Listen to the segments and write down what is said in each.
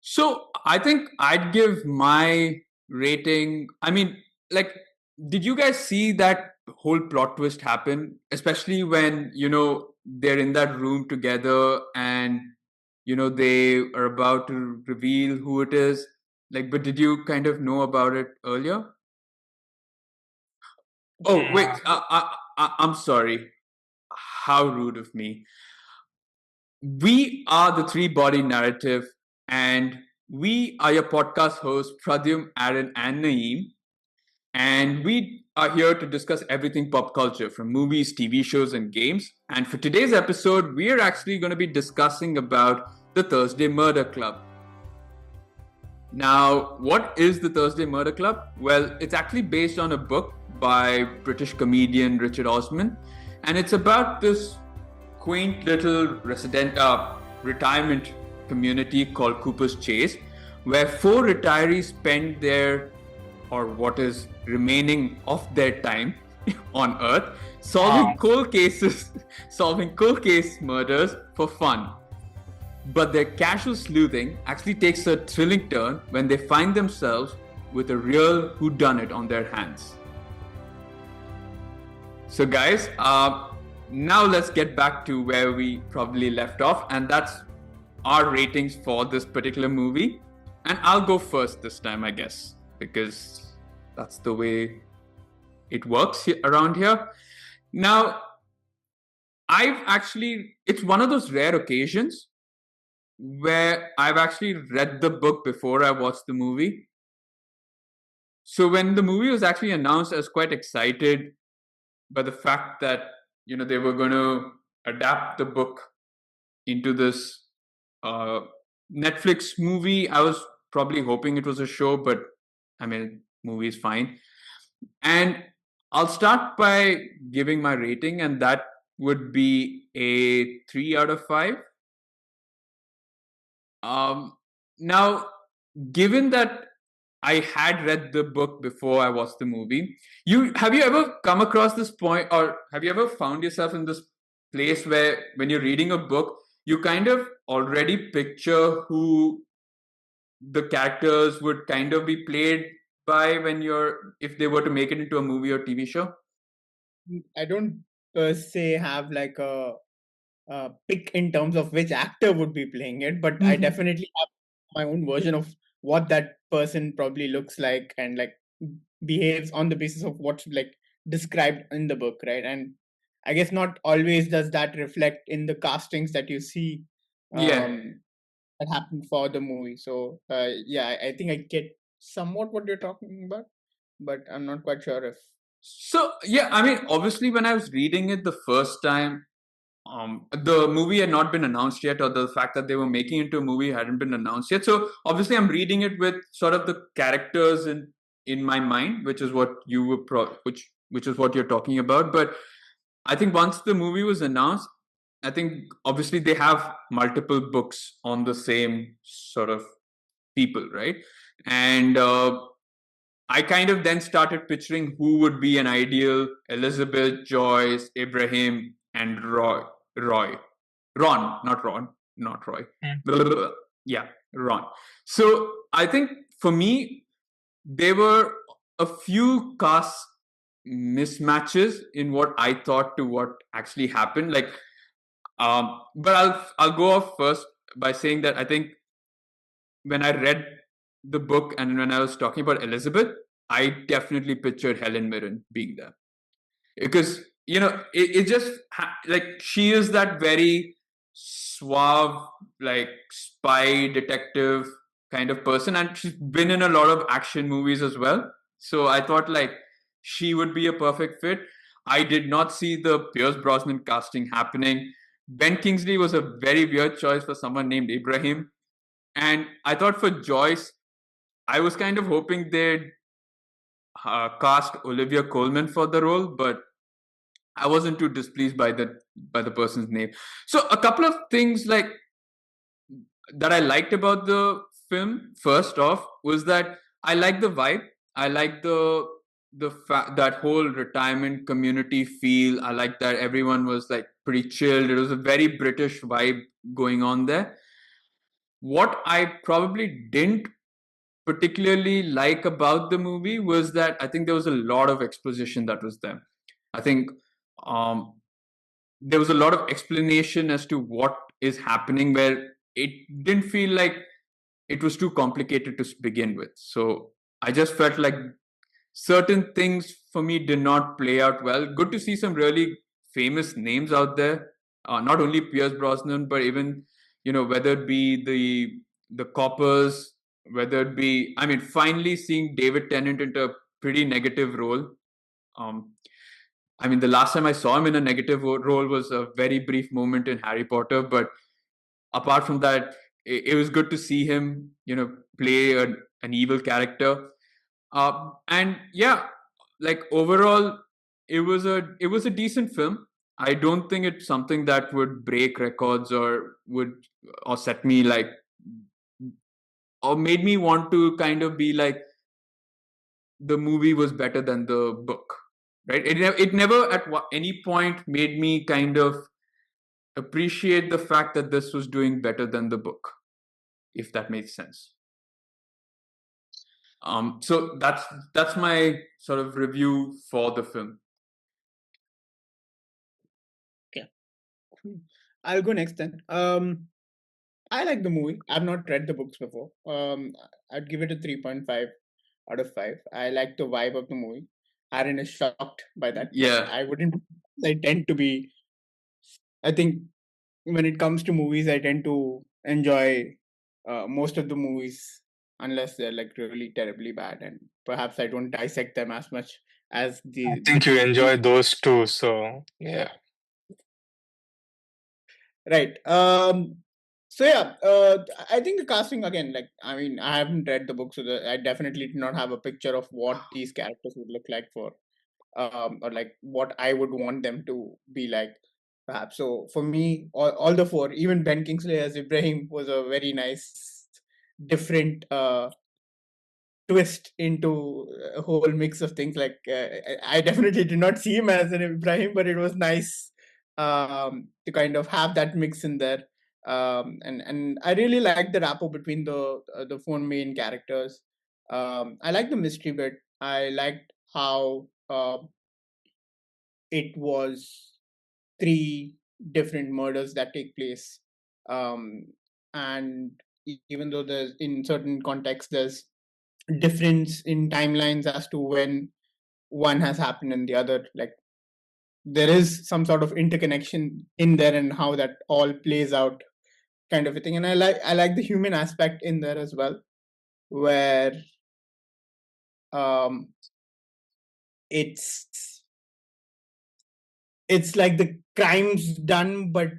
So I think I'd give my rating. I mean, like, did you guys see that whole plot twist happen? Especially when, they're in that room together and, they are about to reveal who it is. Like, but did you kind of know about it earlier? Oh, wait. Yeah. I'm sorry. How rude of me. We are the Three Body Narrative, and we are your podcast hosts, Pradyum, Aaron, and Naeem. And we are here to discuss everything pop culture from movies, TV shows, and games. And for today's episode, we are actually going to be discussing about the Thursday Murder Club. Now, what is the Thursday Murder Club? Well, it's actually based on a book by British comedian Richard Osman, and it's about this quaint little retirement community called Cooper's Chase, where four retirees spend their, or what is remaining of their time on Earth, solving cold cases, solving cold case murders for fun. But their casual sleuthing actually takes a thrilling turn when they find themselves with a real whodunit on their hands. So, guys, now let's get back to where we probably left off, and that's our ratings for this particular movie. And I'll go first this time, I guess, because that's the way it works around here. Now, it's one of those rare occasions where I've actually read the book before I watched the movie. So when the movie was actually announced, I was quite excited by the fact that they were going to adapt the book into this Netflix movie. I was probably hoping it was a show, but I mean, movie is fine. And I'll start by giving my rating, and that would be a 3 out of 5. Now, given that I had read the book before I watched the movie, have you ever come across this point, or have you ever found yourself in this place where when you're reading a book, you kind of already picture who the characters would kind of be played by if they were to make it into a movie or TV show? I don't per se have like a pick in terms of which actor would be playing it, but I definitely have my own version of what that person probably looks like and like behaves on the basis of what's like described in the book, right? And I guess not always does that reflect in the castings that you see Yeah. that happened for the movie. So yeah, I think I get somewhat what you're talking about, but I'm not quite sure if So yeah, I mean, obviously, when I was reading it the first time, the movie had not been announced yet, or the fact that they were making it into a movie hadn't been announced yet. So obviously, I'm reading it with sort of the characters in my mind, which is what you were which is what you're talking about. But I think once the movie was announced, I think obviously they have multiple books on the same sort of people, right? And I kind of then started picturing who would be an ideal Elizabeth, Joyce, Ibrahim, and Roy. Not Roy. Yeah, Ron. So I think for me, there were a few cast mismatches in what I thought to what actually happened. But I'll go off first by saying that I think when I read the book and when I was talking about Elizabeth, I definitely pictured Helen Mirren being there because it just like she is that very suave, like spy detective kind of person, and she's been in a lot of action movies as well. So I thought like she would be a perfect fit. I did not see the Pierce Brosnan casting happening. Ben Kingsley was a very weird choice for someone named Ibrahim. And I thought for Joyce, I was kind of hoping they'd cast Olivia Colman for the role, but I wasn't too displeased by the person's name. So a couple of things like that I liked about the film. First off, was that I like the vibe. I like that whole retirement community feel. I like that everyone was like pretty chilled. It was a very British vibe going on there. what I probably didn't particularly like about the movie was that I think there was a lot of exposition that was there. I think um, there was a lot of explanation as to what is happening, where it didn't feel like it was too complicated to begin with. So I just felt like certain things for me did not play out well. Good to see some really famous names out there, not only Pierce Brosnan, but even whether it be the coppers, whether it be, I mean, finally seeing David Tennant into a pretty negative role. Um, I mean, the last time I saw him in a negative role was a very brief moment in Harry Potter, but apart from that, it was good to see him, play an evil character. And yeah, like overall, it was a decent film. I don't think it's something that would break records or set me like or made me want to kind of be like the movie was better than the book, right? It never at any point made me kind of appreciate the fact that this was doing better than the book, if that makes sense. So that's my sort of review for the film. Okay. I'll go next then. I like the movie. I've not read the books before. I'd give it a 3.5 out of 5. I like the vibe of the movie. Aaron is shocked by that, but Yeah, I wouldn't. I tend to be. I think when it comes to movies, I tend to enjoy most of the movies, unless they're like really terribly bad, and perhaps I don't dissect them as much as I the think you enjoy those too. So yeah. right. So yeah, I think the casting again, like I mean, I haven't read the book, so I definitely do not have a picture of what these characters would look like for, or like what I would want them to be like, perhaps. So for me, all the four, even Ben Kingsley as Ibrahim was a very nice, different twist into a whole mix of things. Like I definitely did not see him as an Ibrahim, but it was nice to kind of have that mix in there. And I really like the rapport between the four main characters. I like the mystery bit. I liked how it was three different murders that take place, um, and even though there's in certain contexts there's difference in timelines as to when one has happened and the other, like there is some sort of interconnection in there and how that all plays out, kind of a thing. And I like the human aspect in there as well, where um it's it's like the crime's done, but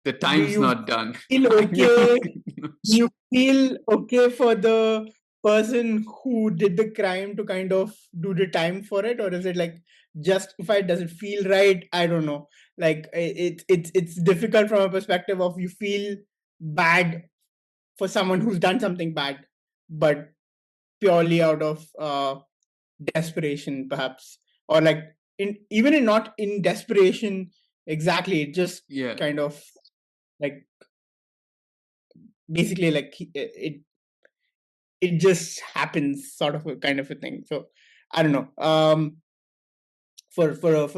the you time's you not done. feel okay. You feel okay for the person who did the crime to kind of do the time for it, or is it like justified? Does it feel right? I don't know. Like it's difficult from a perspective of you feel bad for someone who's done something bad, but purely out of desperation, perhaps, or like in even in not in desperation exactly. It just Yeah, kind of like basically like it just happens, sort of a kind of a thing. So I don't know. For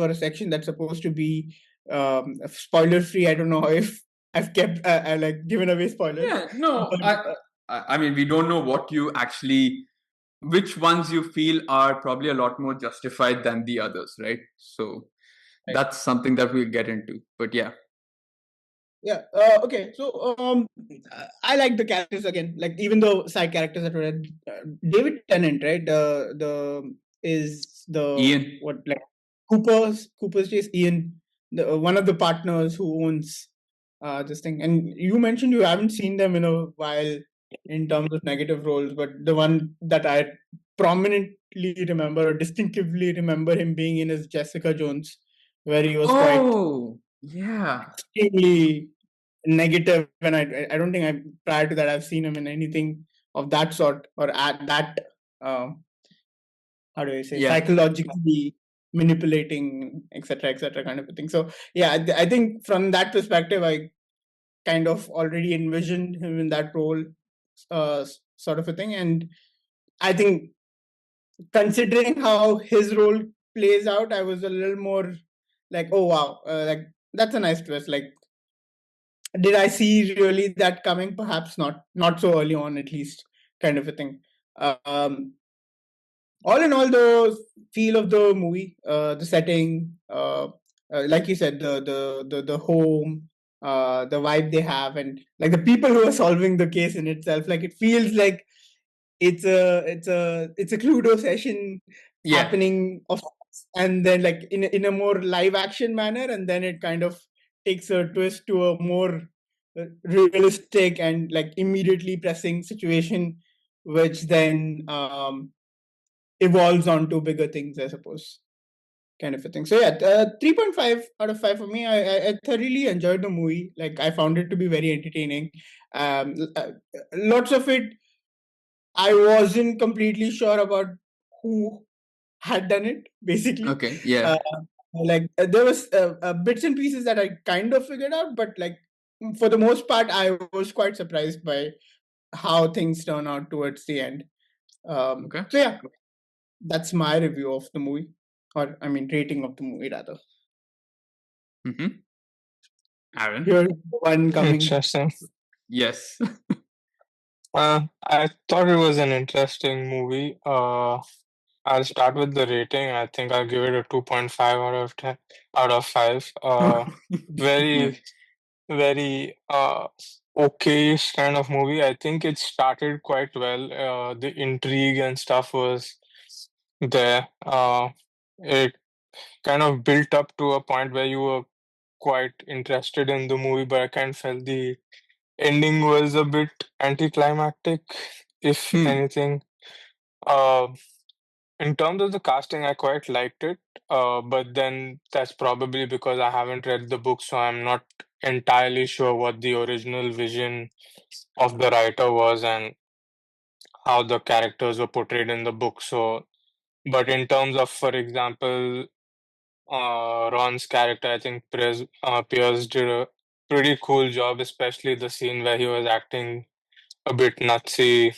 a section that's supposed to be spoiler free, I don't know if I've kept like given away spoilers, yeah. No, but I mean, we don't know what you actually, which ones you feel are probably a lot more justified than the others, right? So right. that's something that we'll get into. But yeah, Yeah. Okay. So I like the characters again. Like even though side characters that were David Tennant, right? The is the Ian. what like Cooper's chase Ian, the one of the partners who owns this thing. And you mentioned you haven't seen them in a while in terms of negative roles, but the one that I prominently remember or distinctively remember him being in is Jessica Jones, where he was quite Oh, yeah. extremely negative, and I don't think I prior to that I've seen him in anything of that sort or at that how do I say Yeah. psychologically manipulating, etc., etc., kind of a thing. So yeah, I think from that perspective, kind of already envisioned him in that role, sort of a thing. And I think, considering how his role plays out, I was a little more like, oh wow, like that's a nice twist. Like, did I see really that coming? Perhaps not. Not so early on, at least, kind of a thing. Um, all in all, the feel of the movie, the setting, like you said, the home, the vibe they have, and like the people who are solving the case in itself, like it feels like it's a Cluedo session Yeah. happening of, and then like in a more live action manner, and then it kind of takes a twist to a more realistic and like immediately pressing situation, which then evolves onto bigger things, I suppose, kind of a thing. So yeah, 3.5 out of 5 for me. I thoroughly enjoyed the movie. Like, I found it to be very entertaining. Lots of it, I wasn't completely sure about who had done it, basically. Okay. Yeah. There was bits and pieces that I kind of figured out, but like for the most part, I was quite surprised by how things turn out towards the end. Okay. So yeah, that's my review of the movie, or I mean, rating of the movie rather. Mm-hmm. Aaron. Here's one coming. Interesting. Yes. I thought it was an interesting movie. I'll start with the rating. I think I'll give it a 2.5 out of 10 out of 5. Yeah. Very, very okayish kind of movie. I think it started quite well. The intrigue and stuff was there. It kind of built up to a point where you were quite interested in the movie, but I kind of felt the ending was a bit anticlimactic, if anything. Uh, in terms of the casting, I quite liked it, but then that's probably because I haven't read the book, so I'm not entirely sure what the original vision of the writer was and how the characters were portrayed in the book. So, but in terms of, for example, Ron's character, I think Pierce did a pretty cool job, especially the scene where he was acting a bit nutsy.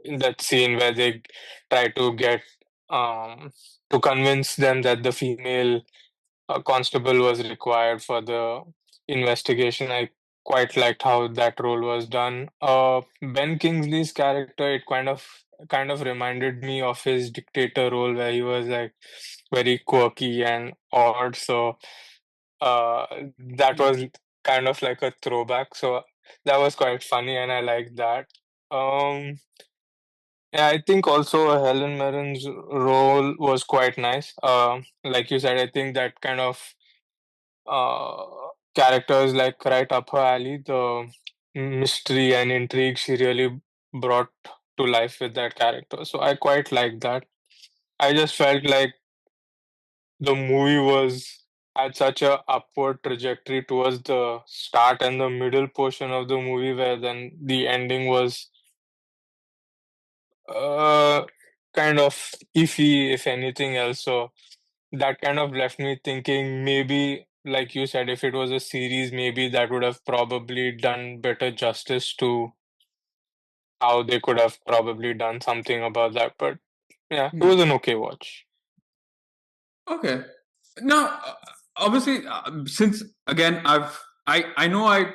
In that scene where they try to get to convince them that the female constable was required for the investigation. I quite liked how that role was done. Ben Kingsley's character, it kind of reminded me of his dictator role, where he was like very quirky and odd. So uh, that was kind of like a throwback. So that was quite funny, and I liked that. Um, yeah, I think also Helen Mirren's role was quite nice. Like you said, I think that kind of uh, character is like right up her alley. The mystery and intrigue she really brought to life with that character. So I quite like that. I just felt like the movie was at such a upward trajectory towards the start and the middle portion of the movie, where then the ending was uh, kind of iffy, if anything else. So that kind of left me thinking, maybe, like you said, if it was a series, maybe that would have probably done better justice to how they could have probably done something about that. But yeah, it was an okay watch. Okay. Now, obviously, since again, I know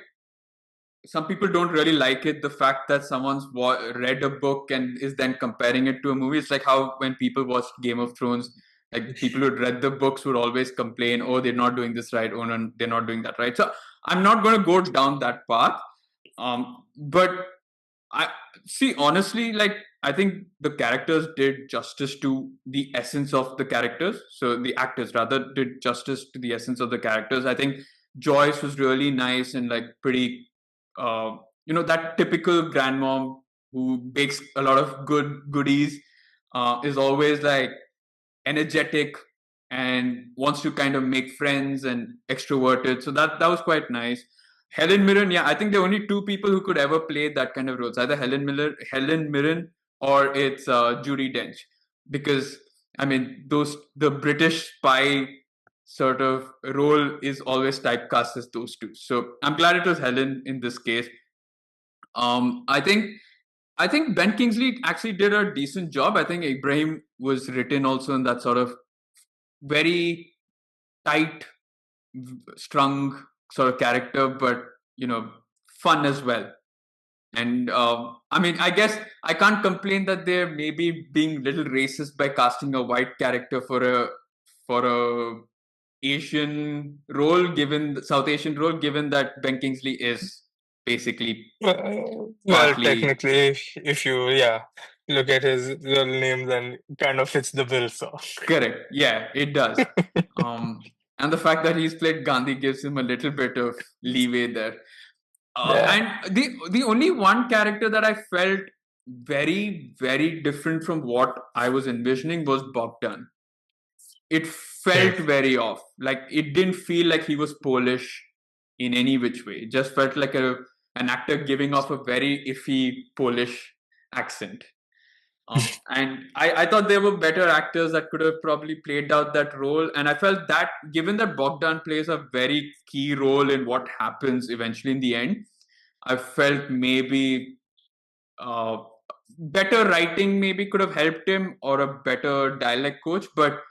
some people don't really like it, the fact that someone's read a book and is then comparing it to a movie. It's like how when people watch Game of Thrones, like people who read the books would always complain, oh, they're not doing this right, oh, no, they're not doing that right. So I'm not going to go down that path. But I see, honestly, like I think the characters did justice to the essence of the characters. So the actors rather did justice to the essence of the characters. I think Joyce was really nice and like pretty, that typical grandmom who bakes a lot of goodies, is always like energetic and wants to kind of make friends and extroverted. So that was quite nice. Helen Mirren, yeah, I think there are only two people who could ever play that kind of roles, either Helen Mirren, or it's Judi Dench, because I mean the British spy sort of role is always typecast as those two. So I'm glad it was Helen in this case. I think Ben Kingsley actually did a decent job. I think Ibrahim was written also in that sort of very tight, strung sort of character, but fun as well. And I mean, I guess I can't complain that they're maybe being a little racist by casting a white character for a Asian role, given South Asian role, given that Ben Kingsley is basically Well, partly technically, if you look at his real name, then kind of fits the bill. So correct. Yeah, it does. And the fact that he's played Gandhi gives him a little bit of leeway there. yeah, And the only one character that I felt very, very different from what I was envisioning was Bogdan. It Hmm. felt very off. Like it didn't feel like he was Polish in any which way. It just felt like an actor giving off a very iffy Polish accent. And I thought there were better actors that could have probably played out that role. And I felt that given that Bogdan plays a very key role in what happens eventually in the end, I felt maybe uh, better writing maybe could have helped him or a better dialect coach. But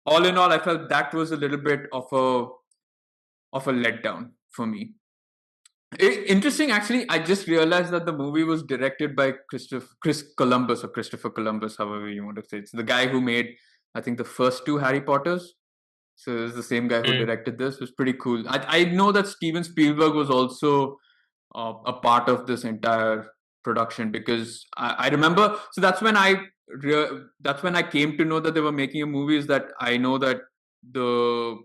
all in all, I felt that was a little bit of a letdown for me. Interesting, actually. I just realized that the movie was directed by Chris Columbus or Christopher Columbus, however you want to say. It's the guy who made, I think, the first two Harry Potters. So it's the same guy who Hmm. directed this. It was pretty cool. I know that Steven Spielberg was also a part of this entire production because I remember. So that's when I came to know that they were making a movie. Is that I know that the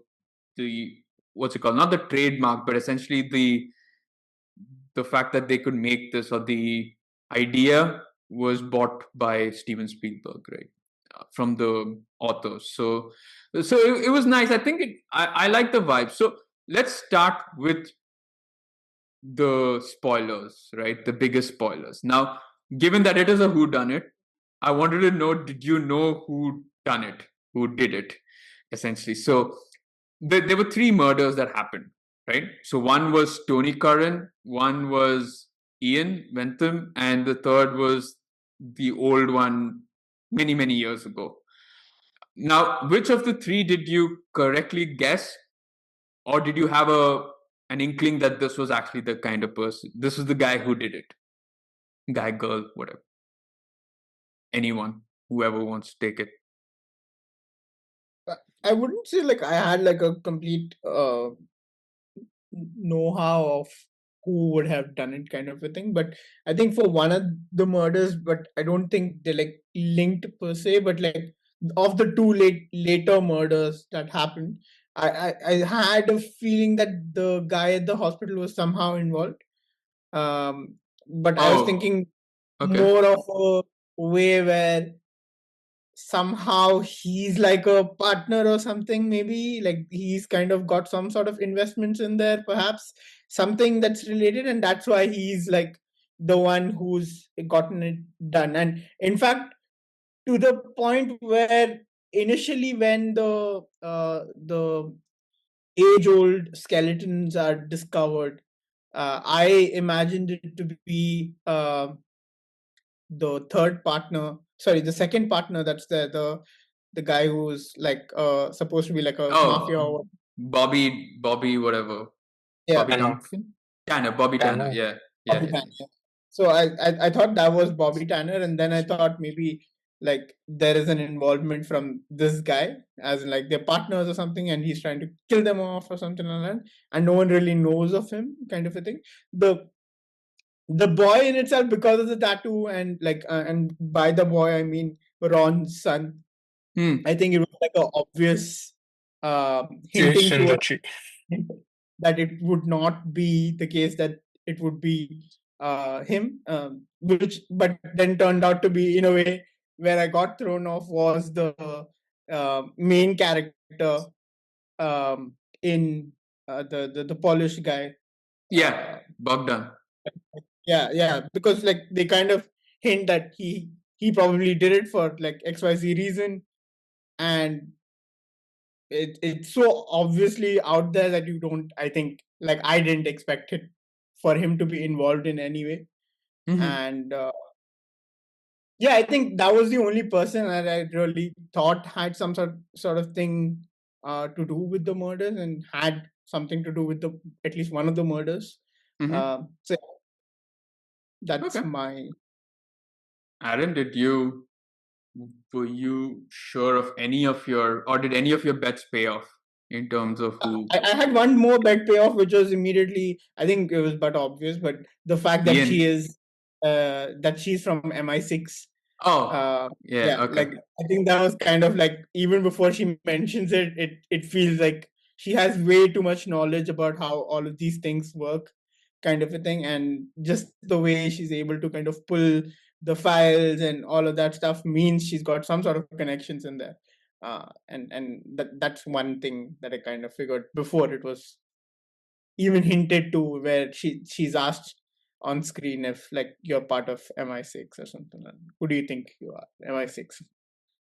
what's it called? Not the trademark, but essentially the fact that they could make this or the idea was bought by Steven Spielberg, right? From the authors. So it was nice. I think I like the vibe. So let's start with the spoilers, right? The biggest spoilers. Now, given that it is a who done it, I wanted to know, did you know who done it? Who did it? Essentially. So there were three murders that happened, right? So one was Tony Curran, one was Ian Wentham, and the third was the old one many, many years ago. Now, which of the three did you correctly guess, or did you have an inkling that this was actually the kind of person? This is the guy who did it. Guy, girl, whatever. Anyone, whoever wants to take it. I wouldn't say like I had like a complete know-how of who would have done it kind of a thing, but I think for one of the murders, but I don't think they're like linked per se, but like of the two later murders that happened, I had a feeling that the guy at the hospital was somehow involved. But I was Oh, thinking okay. more of a way where somehow he's like a partner or something, maybe like he's kind of got some sort of investments in there, perhaps something that's related, and that's why he's like the one who's gotten it done. And in fact, to the point where initially when the age old skeletons are discovered, I imagined it to be the third partner, sorry, the second partner, that's the guy who's like supposed to be like a mafia Oh, or Bobby, whatever. yeah, Bobby I know. Tompkins? Tanner, Bobby I Tanner. know. Yeah, yeah, Bobby yeah. Tanner. So I thought that was Bobby Tanner, and then I thought maybe like there is an involvement from this guy, as in like they're partners or something, and he's trying to kill them off or something like that, and no one really knows of him, kind of a thing. The boy in itself, because of the tattoo, and like and by the boy I mean Ron's son, Hmm. I think it was like a obvious Fish hinting in the towards tree. that it would not be the case, that it would be him, which but then turned out to be, in a way, where I got thrown off was the main character in the Polish guy. Yeah, Uh, Bogdan. yeah, because like they kind of hint that he probably did it for like XYZ reason, and it's so obviously out there that you don't. I think like I didn't expect it for him to be involved in any way, and yeah, I think that was the only person that I really thought had some sort of thing to do with the murders and had something to do with the at least one of the murders. So that's Okay. my. Aaron, were you sure of any of your, or did any of your bets pay off in terms of who? I had one more bet payoff, which was immediately. I think it was but obvious, but the fact that Ian. that she's from MI6. Oh, yeah, Yeah, okay. like I think that was kind of like even before she mentions it, it feels like she has way too much knowledge about how all of these things work, kind of a thing, and just the way she's able to kind of pull the files and all of that stuff means she's got some sort of connections in there. And that's one thing that I kind of figured before it was even hinted to, where she's asked on screen if like you're part of MI6 or something. Who do you think you are? MI6.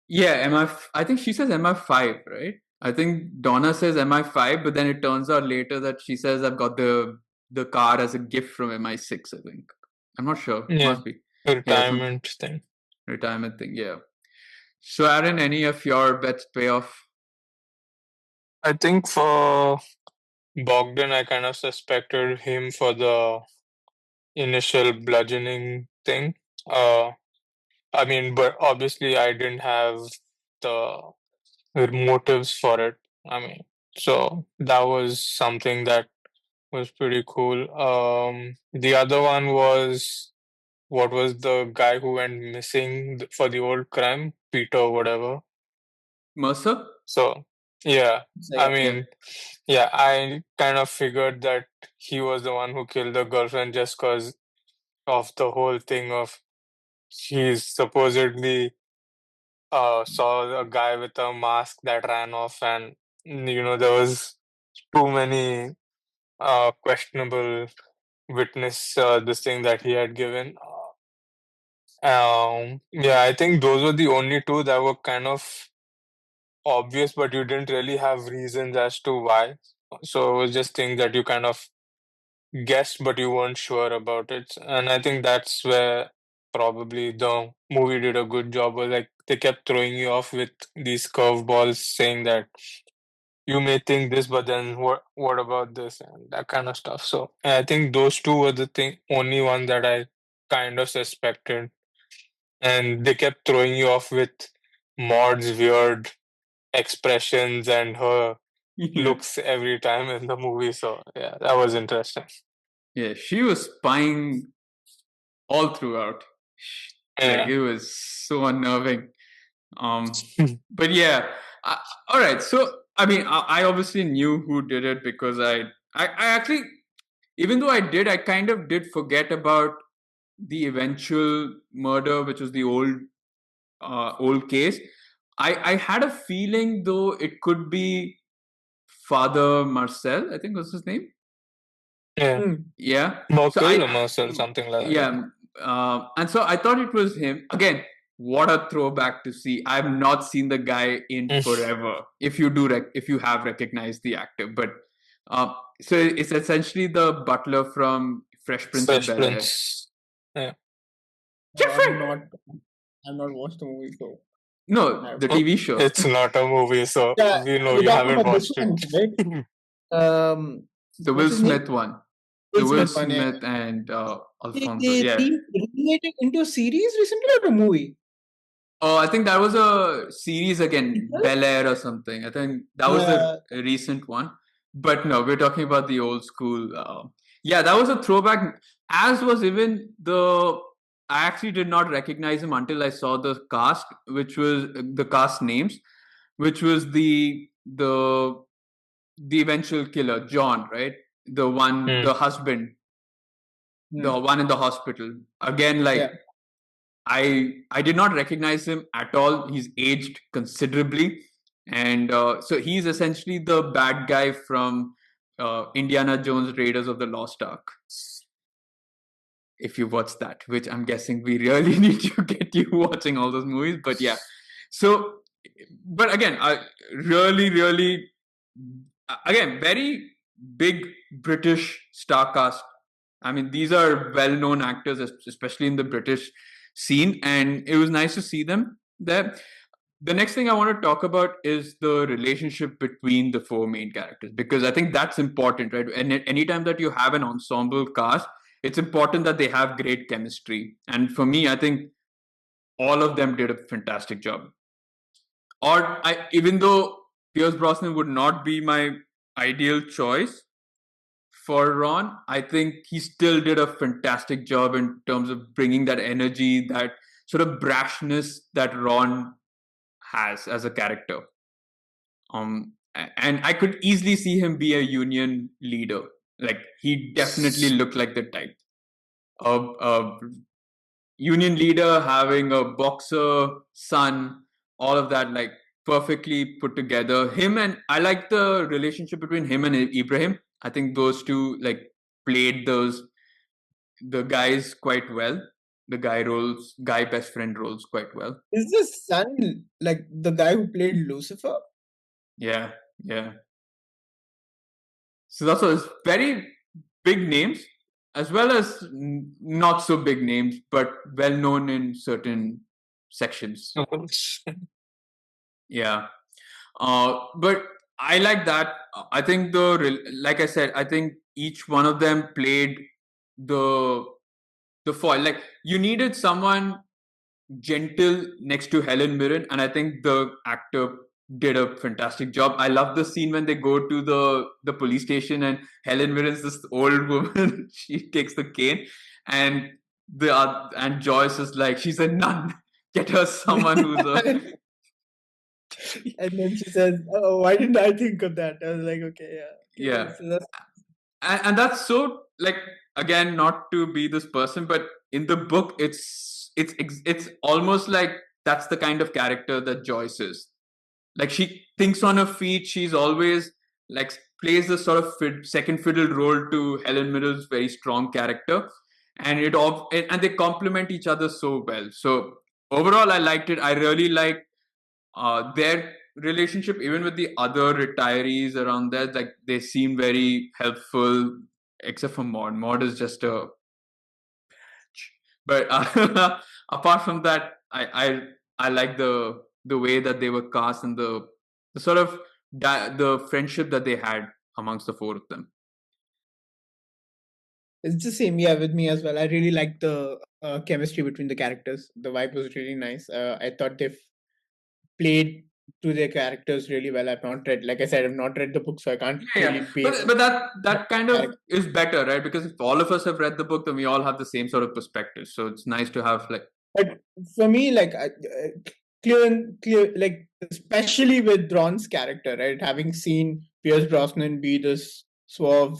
Yeah, I think she says MI5, right? I think Donna says MI5, but then it turns out later that she says I've got the car as a gift from MI6, I think. I'm not sure. Yeah, Must be. Yeah, some retirement thing. retirement thing, yeah. So Aaron, any of your bets pay off? I think for Bogdan, I kind of suspected him for the initial bludgeoning thing. Uh, I mean, but obviously I didn't have the motives for it. I mean, so that was something that was pretty cool. The other one was what was the guy who went missing for the old crime, Peter, whatever. Mercer? So yeah, So, I yeah. Yeah. mean, yeah, I kind of figured that he was the one who killed the girlfriend just because of the whole thing of he's supposedly saw a guy with a mask that ran off, and there was too many questionable witness this thing that he had given. Yeah, I think those were the only two that were kind of obvious, but you didn't really have reasons as to why. So it was just things that you kind of guessed, but you weren't sure about it. And I think that's where probably the movie did a good job. Was like they kept throwing you off with these curveballs, saying that you may think this, but then what about this and that kind of stuff. So I think those two were the only one that I kind of suspected, and they kept throwing you off with Maud's weird expressions and her Yeah. looks every time in the movie. So yeah, that was interesting. Yeah, she was spying all throughout. Like Yeah. it was so unnerving. But yeah, all right. So I mean, I obviously knew who did it because I actually, even though I did, I kind of did forget about the eventual murder, which was the old case. I had a feeling though it could be Father Marcel, I think was his name. Yeah. Yeah. So Merkel or Marcel, something like that. yeah, and so I thought it was him again. What a throwback to see! I've not seen the guy in Yeah. forever. If you do, if you have recognized the actor, but so it's essentially the butler from Fresh Prince of Fresh Bel Air. Prince. Yeah. I've not watched the movie, so No, the TV show. It's not a movie, so yeah, we know we're you talking haven't about this watched one, it. right? The Will What's his name? Smith one. The Will Will Smith one. Yeah. Smith and Alfonso. They Yeah. remade it into a series recently or a movie? Oh, I think that was a series again, Sequel? Bel Air or something. I think that was the recent one. But no, we're talking about the old school. Yeah, that was a throwback. As was even the. I actually did not recognize him until I saw the cast, which was the cast names, which was the eventual killer, John, right? The one, the husband, the one in the hospital. Again, like. Yeah. I did not recognize him at all. He's aged considerably, and so he's essentially the bad guy from Indiana Jones Raiders of the Lost Ark. If you watch that, which I'm guessing we really need to get you watching all those movies, but yeah. So but again, I really, again, very big British star cast. I mean, these are well-known actors, especially in the British scene, and it was nice to see them there. The next thing I want to talk about is the relationship between the four main characters, because I think that's important, right? And anytime that you have an ensemble cast, it's important that they have great chemistry. And for me, I think all of them did a fantastic job. Even though Pierce Brosnan would not be my ideal choice for Ron, I think he still did a fantastic job in terms of bringing that energy, that sort of brashness that Ron has as a character. And I could easily see him be a union leader. Like, he definitely looked like the type. A union leader having a boxer son, all of that, like, perfectly put together. Him and I like the relationship between him and Ibrahim. I think those two like played the guys quite well. The guy best friend roles quite well. Is this son like the guy who played Lucifer? Yeah, yeah. So that's all. Very big names, as well as not so big names, but well known in certain sections. Yeah. But I like that. I think like I said, I think each one of them played the foil. Like, you needed someone gentle next to Helen Mirren, and I think the actor did a fantastic job. I love the scene when they go to the police station and Helen Mirren's this old woman. She takes the cane, and and Joyce is like, she's a nun. Get her someone who's a And then she says, "Oh, why didn't I think of that?" I was like, "Okay, yeah, yeah. So that's And that's so, like, again, not to be this person, but in the book it's almost like that's the kind of character that Joyce is. Like, she thinks on her feet. She's always like plays the sort of second fiddle role to Helen Mirren's very strong character, and and they complement each other so well. So overall, I liked it. I really liked their relationship, even with the other retirees around there. Like, they seem very helpful, except for Maud. Maud is just a. But apart from that, I like the way that they were cast, and the sort of the friendship that they had amongst the four of them. it's the same. Yeah, with me as well. I really liked the chemistry between the characters. The vibe was really nice. I thought they played to their characters really well. I've not read, like I said, I've not read the book, so I can't really base. But that kind of is better, right? Because if all of us have read the book, then we all have the same sort of perspective. So it's nice to have, like. But for me, like clear, like especially with Ron's character, right? Having seen Pierce Brosnan be this suave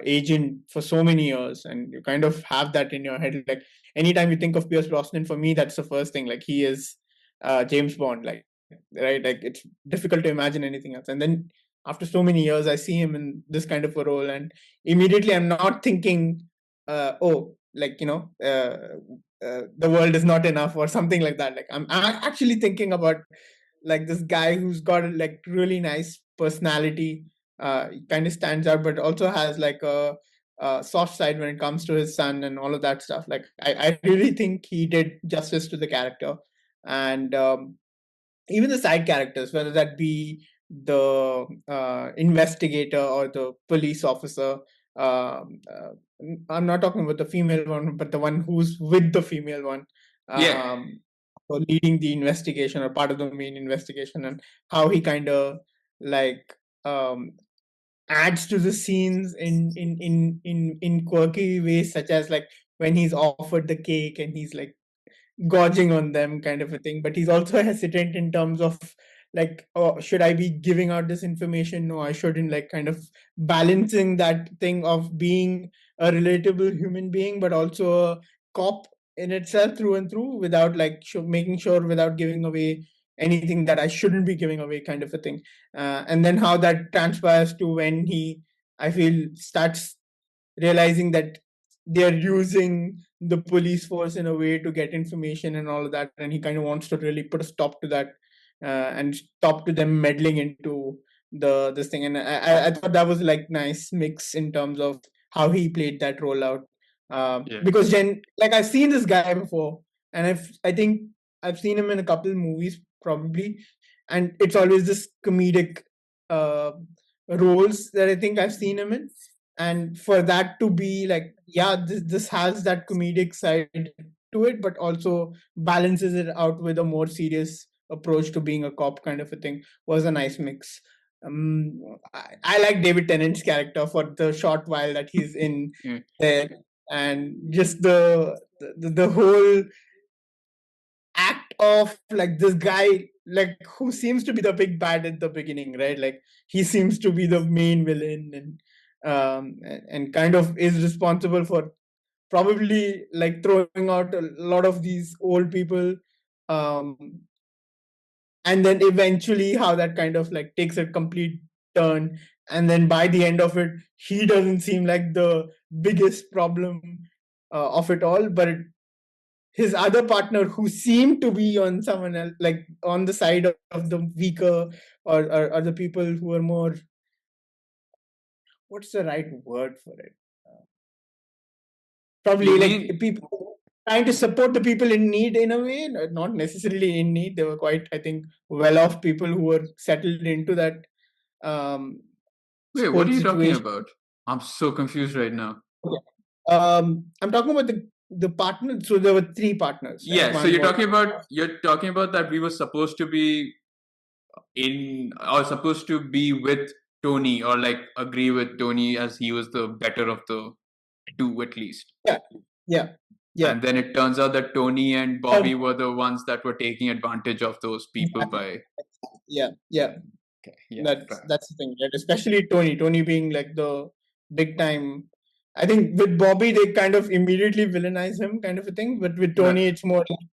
agent for so many years, and you kind of have that in your head. Like, anytime you think of Pierce Brosnan, for me, that's the first thing. Like, he is James Bond, like, right? Like, it's difficult to imagine anything else. And then after so many years, I see him in this kind of a role, and immediately I'm not thinking, oh, like, the world is not enough or something like that. Like, I'm actually thinking about like this guy who's got a like really nice personality, kind of stands out, but also has like a soft side when it comes to his son and all of that stuff. Like, I really think he did justice to the character. And even the side characters, whether that be the investigator or the police officer. I'm not talking about the female one, but the one who's with the female one. Yeah. For leading the investigation or part of the main investigation, and how he kind of like adds to the scenes in quirky ways, such as like when he's offered the cake and he's like gorging on them, kind of a thing. But he's also hesitant in terms of like, oh, should I be giving out this information? No, I shouldn't. Like, kind of balancing that thing of being a relatable human being, but also a cop in itself through and through, without like making sure without giving away anything that I shouldn't be giving away, kind of a thing. And then how that transpires to when he, I feel, starts realizing that they're using the police force in a way to get information and all of that, and he kind of wants to really put a stop to that. and stop to them meddling into this thing. And I thought that was like nice mix in terms of how he played that role out. Because like I've seen this guy before, and I think I've seen him in a couple movies probably, and it's always this comedic uh, roles that I think I've seen him in. And for that to be like, yeah, this has that comedic side to it, but also balances it out with a more serious approach to being a cop kind of a thing, was a nice mix. I like David Tennant's character for the short while that he's in there, and just the whole act of like this guy, like who seems to be the big bad at the beginning, right? Like he seems to be the main villain, and kind of is responsible for probably like throwing out a lot of these old people, um and then eventually how that kind of like takes a complete turn, and then by the end of it he doesn't seem like the biggest problem of it all, but his other partner who seemed to be on someone else, like on the side of the weaker, or the people who are more, what's the right word for it, probably like people trying to support the people in need in a way, not necessarily in need. They were quite, I think, well off people who were settled into that um Wait, what are sports you talking situation. about? I'm so confused right now. Okay. I'm talking about the partner. So there were three partners, right? Yeah, so One was you're talking about that we were supposed to be in or supposed to be with Tony, or like agree with Tony, as he was the better of the two at least. yeah, yeah, yeah. And then it turns out that Tony and Um, Bobby were the ones that were taking advantage of those people by. yeah, yeah. Okay, yeah, That's the thing, right? Especially Tony being like the big time. I think with Bobby they kind of immediately villainize him, kind of a thing. But with Tony, it's more like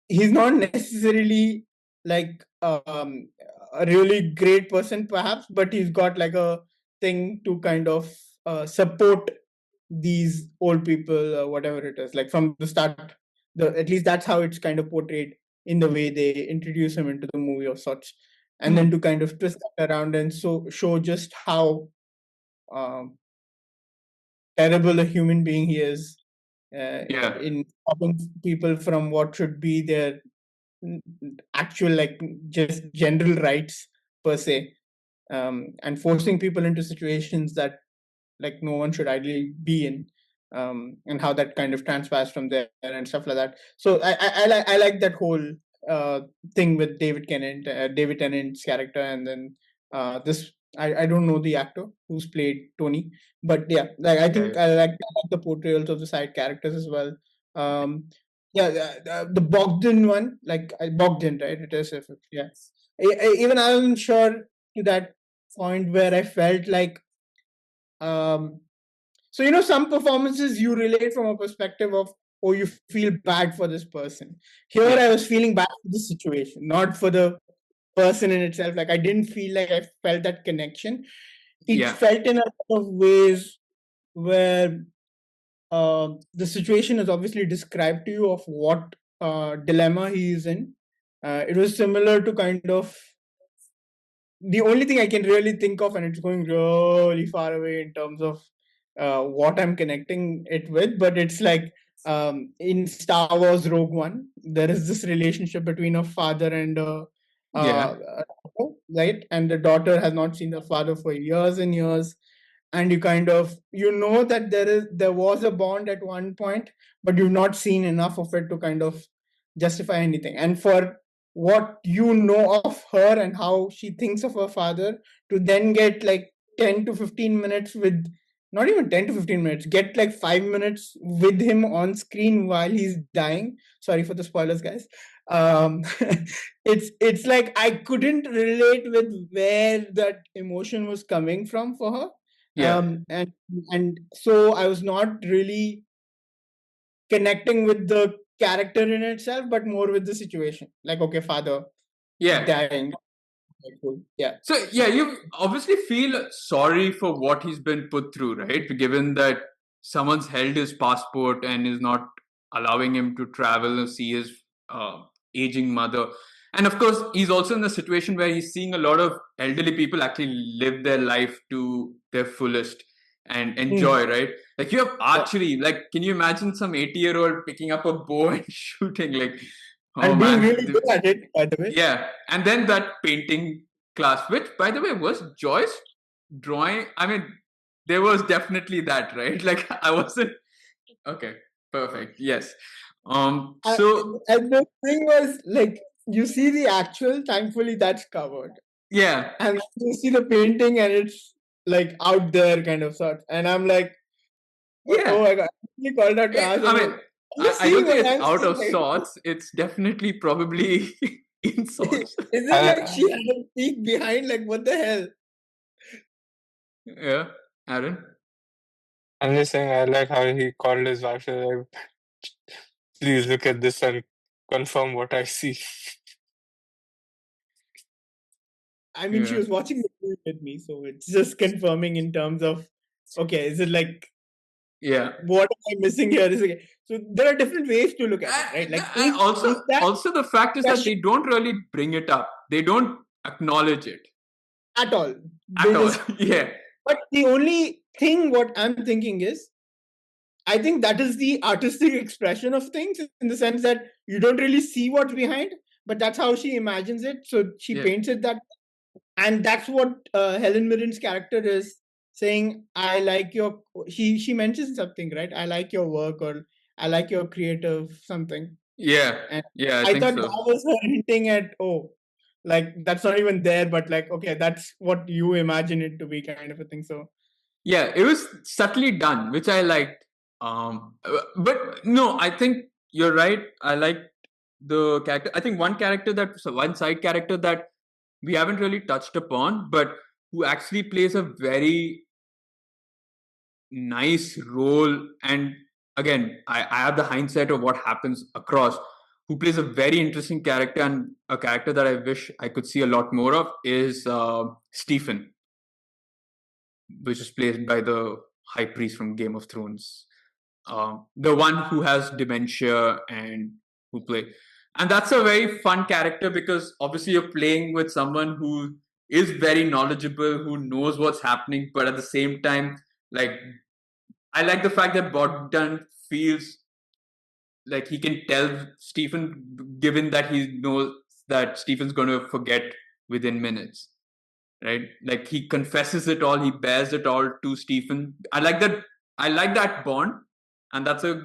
he's not necessarily like a really great person, perhaps, but he's got like a thing to kind of support these old people or whatever it is. Like from the start, at least that's how it's kind of portrayed in the way they introduce him into the movie of sorts, and then to kind of twist that around and so show just how um, terrible a human being he is in stopping people from what should be their actual, like, just general rights per se, and forcing people into situations that like no one should ideally be in, and how that kind of transpires from there and stuff like that. So I like that whole uh, thing with David Tennant's character, and then this I don't know the actor who's played Tony, but yeah, like I think I like the portrayals of the side characters as well. Um, yeah, the Bogdan one, like Bogdan, right? It is, yeah. Even I wasn't sure to that point where I felt like um so some performances you relate from a perspective of, oh, you feel bad for this person. Here I was feeling bad for this situation, not for the person in itself. Like I didn't feel like I felt that connection. It felt in a lot of ways where the situation is obviously described to you of what dilemma he is in. It was similar to kind of the only thing I can really think of, and it's going really far away in terms of what I'm connecting it with, but it's like in Star Wars Rogue One, there is this relationship between a father and a daughter, right? And the daughter has not seen the father for years and years, and you kind of that there was a bond at one point, but you've not seen enough of it to kind of justify anything. And for what you know of her and how she thinks of her father, to then get like 10 to 15 minutes with, not even 10 to 15 minutes, get like 5 minutes with him on screen while he's dying. Sorry for the spoilers, guys. um it's like I couldn't relate with where that emotion was coming from for her. And so I was not really connecting with the character in itself, but more with the situation. Like, okay, father dying. Okay, cool. Yeah. So you obviously feel sorry for what he's been put through, right? Given that someone's held his passport and is not allowing him to travel and see his aging mother. And of course, he's also in a situation where he's seeing a lot of elderly people actually live their life to their fullest and enjoy, right? Like you have Yeah. archery. Like, can you imagine some 80-year-old picking up a bow and shooting? Like, oh And being man. really good at it, by the way. Yeah. And then that painting class, which, by the way, was Joyce drawing. I mean, there was definitely that, right? Like, I wasn't. Okay. Perfect. Yes. So And the thing was, like, you see the actual, thankfully that's covered. yeah. And you see the painting and it's like out there kind of sort. And I'm like, oh, Yeah. oh my god, you called out to ask. I I'm mean, like, are you I don't seeing think what it's I'm out seeing of right now? sorts. It's definitely probably in sorts. Is it I, like she had a peek behind? Like, what the hell? Yeah, Aaron. I'm just saying, I like how he called his wife. Like, please look at this and confirm what I see. I mean, she Yeah, was watching the movie with me, so it's just confirming in terms of, okay, is it like, yeah. what am I missing here? Is it, so there are different ways to look at it, right? Like, is that Also the fact is that special they don't really bring it up. They don't acknowledge it at all? at They all. just, Yeah, but the only thing what I'm thinking is, I think that is the artistic expression of things in the sense that you don't really see what's behind, but that's how she imagines it. So she yeah, paints it that, and that's what Helen Mirren's character is saying. I like your. She mentions something, right? I like your work, or I like your creative something. yeah, And yeah. I I think thought so. that was her hinting at, oh, like that's not even there, but like, okay, that's what you imagine it to be, kind of a thing. So Yeah, it was subtly done, which I liked. But no, I think you're right. I like the character. I think one side character that we haven't really touched upon, but who actually plays a very nice role. And again, I have the hindsight of what happens across, who plays a very interesting character, and a character that I wish I could see a lot more of is Stephen, which is played by the high priest from Game of Thrones, the one who has dementia and who play. And that's a very fun character because obviously you're playing with someone who is very knowledgeable, who knows what's happening, but at the same time, like, I like the fact that Bogdan feels like he can tell Stephen, given that he knows that Stephen's going to forget within minutes, right? Like he confesses it all, he bears it all to Stephen. I like that. I like that bond, and that's a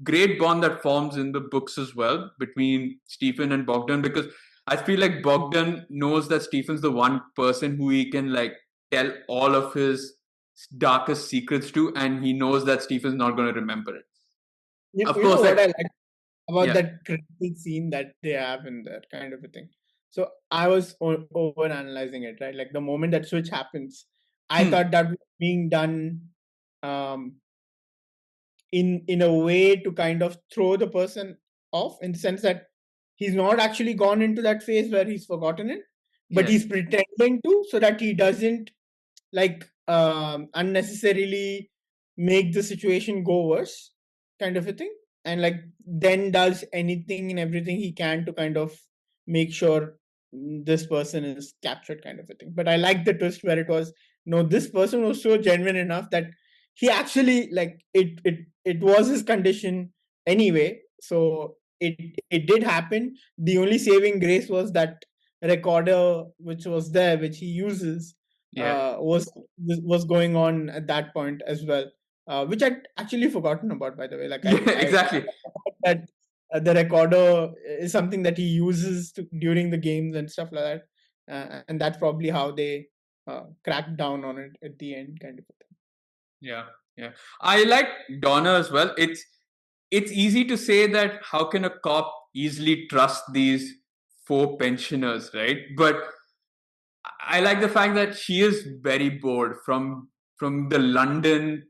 great bond that forms in the books as well between Stephen and Bogdan, because I feel like Bogdan knows that Stephen's the one person who he can like tell all of his darkest secrets to, and he knows that Stephen's not going to remember it. Of you know course, what like, I like about yeah, that critical scene that they have in that kind of a thing. So I was over analyzing it, right? Like the moment that switch happens, I hmm. thought that was being done um, in a way to kind of throw the person off, in the sense that he's not actually gone into that phase where he's forgotten it, but Yeah, he's pretending to, so that he doesn't like unnecessarily make the situation go worse, kind of a thing. And like then does anything and everything he can to kind of make sure this person is captured, kind of a thing. But I like the twist where it was, no, this person was so genuine enough that he actually, like, it was his condition anyway, so it did happen. The only saving grace was that recorder which was there, which he uses, yeah, was going on at that point as well, which I'd actually forgotten about, by the way. Like yeah, I exactly. forgot that the recorder is something that he uses during the games and stuff like that, and that's probably how they cracked down on it at the end, kind of a thing. Yeah, yeah. I like Donna as well. It's easy to say that how can a cop easily trust these four pensioners, right? But I like the fact that she is very bored from the London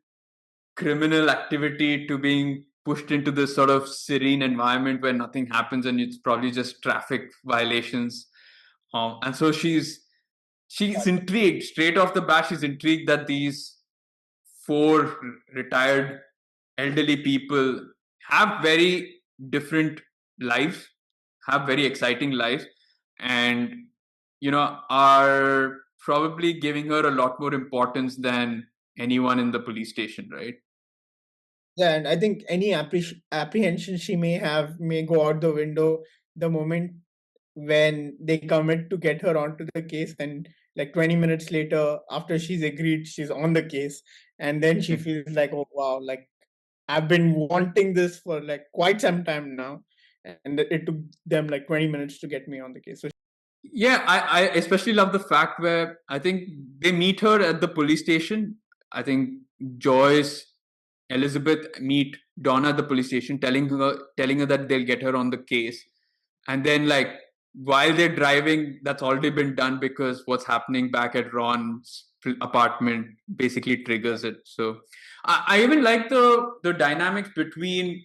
criminal activity to being pushed into this sort of serene environment where nothing happens and it's probably just traffic violations. And so she's intrigued straight off the bat. She's intrigued that these four retired elderly people have very different lives, have very exciting lives, and are probably giving her a lot more importance than anyone in the police station, right? Yeah, and I think any apprehension she may have may go out the window the moment when they commit to get her onto the case, and like 20 minutes later, after she's agreed, she's on the case, and then she feels like, oh wow, like I've been wanting this for like quite some time now, and it took them like 20 minutes to get me on the case. So Yeah, I especially love the fact where I think they meet her at the police station. I think Joyce, Elizabeth meet Donna at the police station, telling her that they'll get her on the case. And then like while they're driving, that's already been done because what's happening back at Ron's apartment basically triggers it. So I even like the dynamics between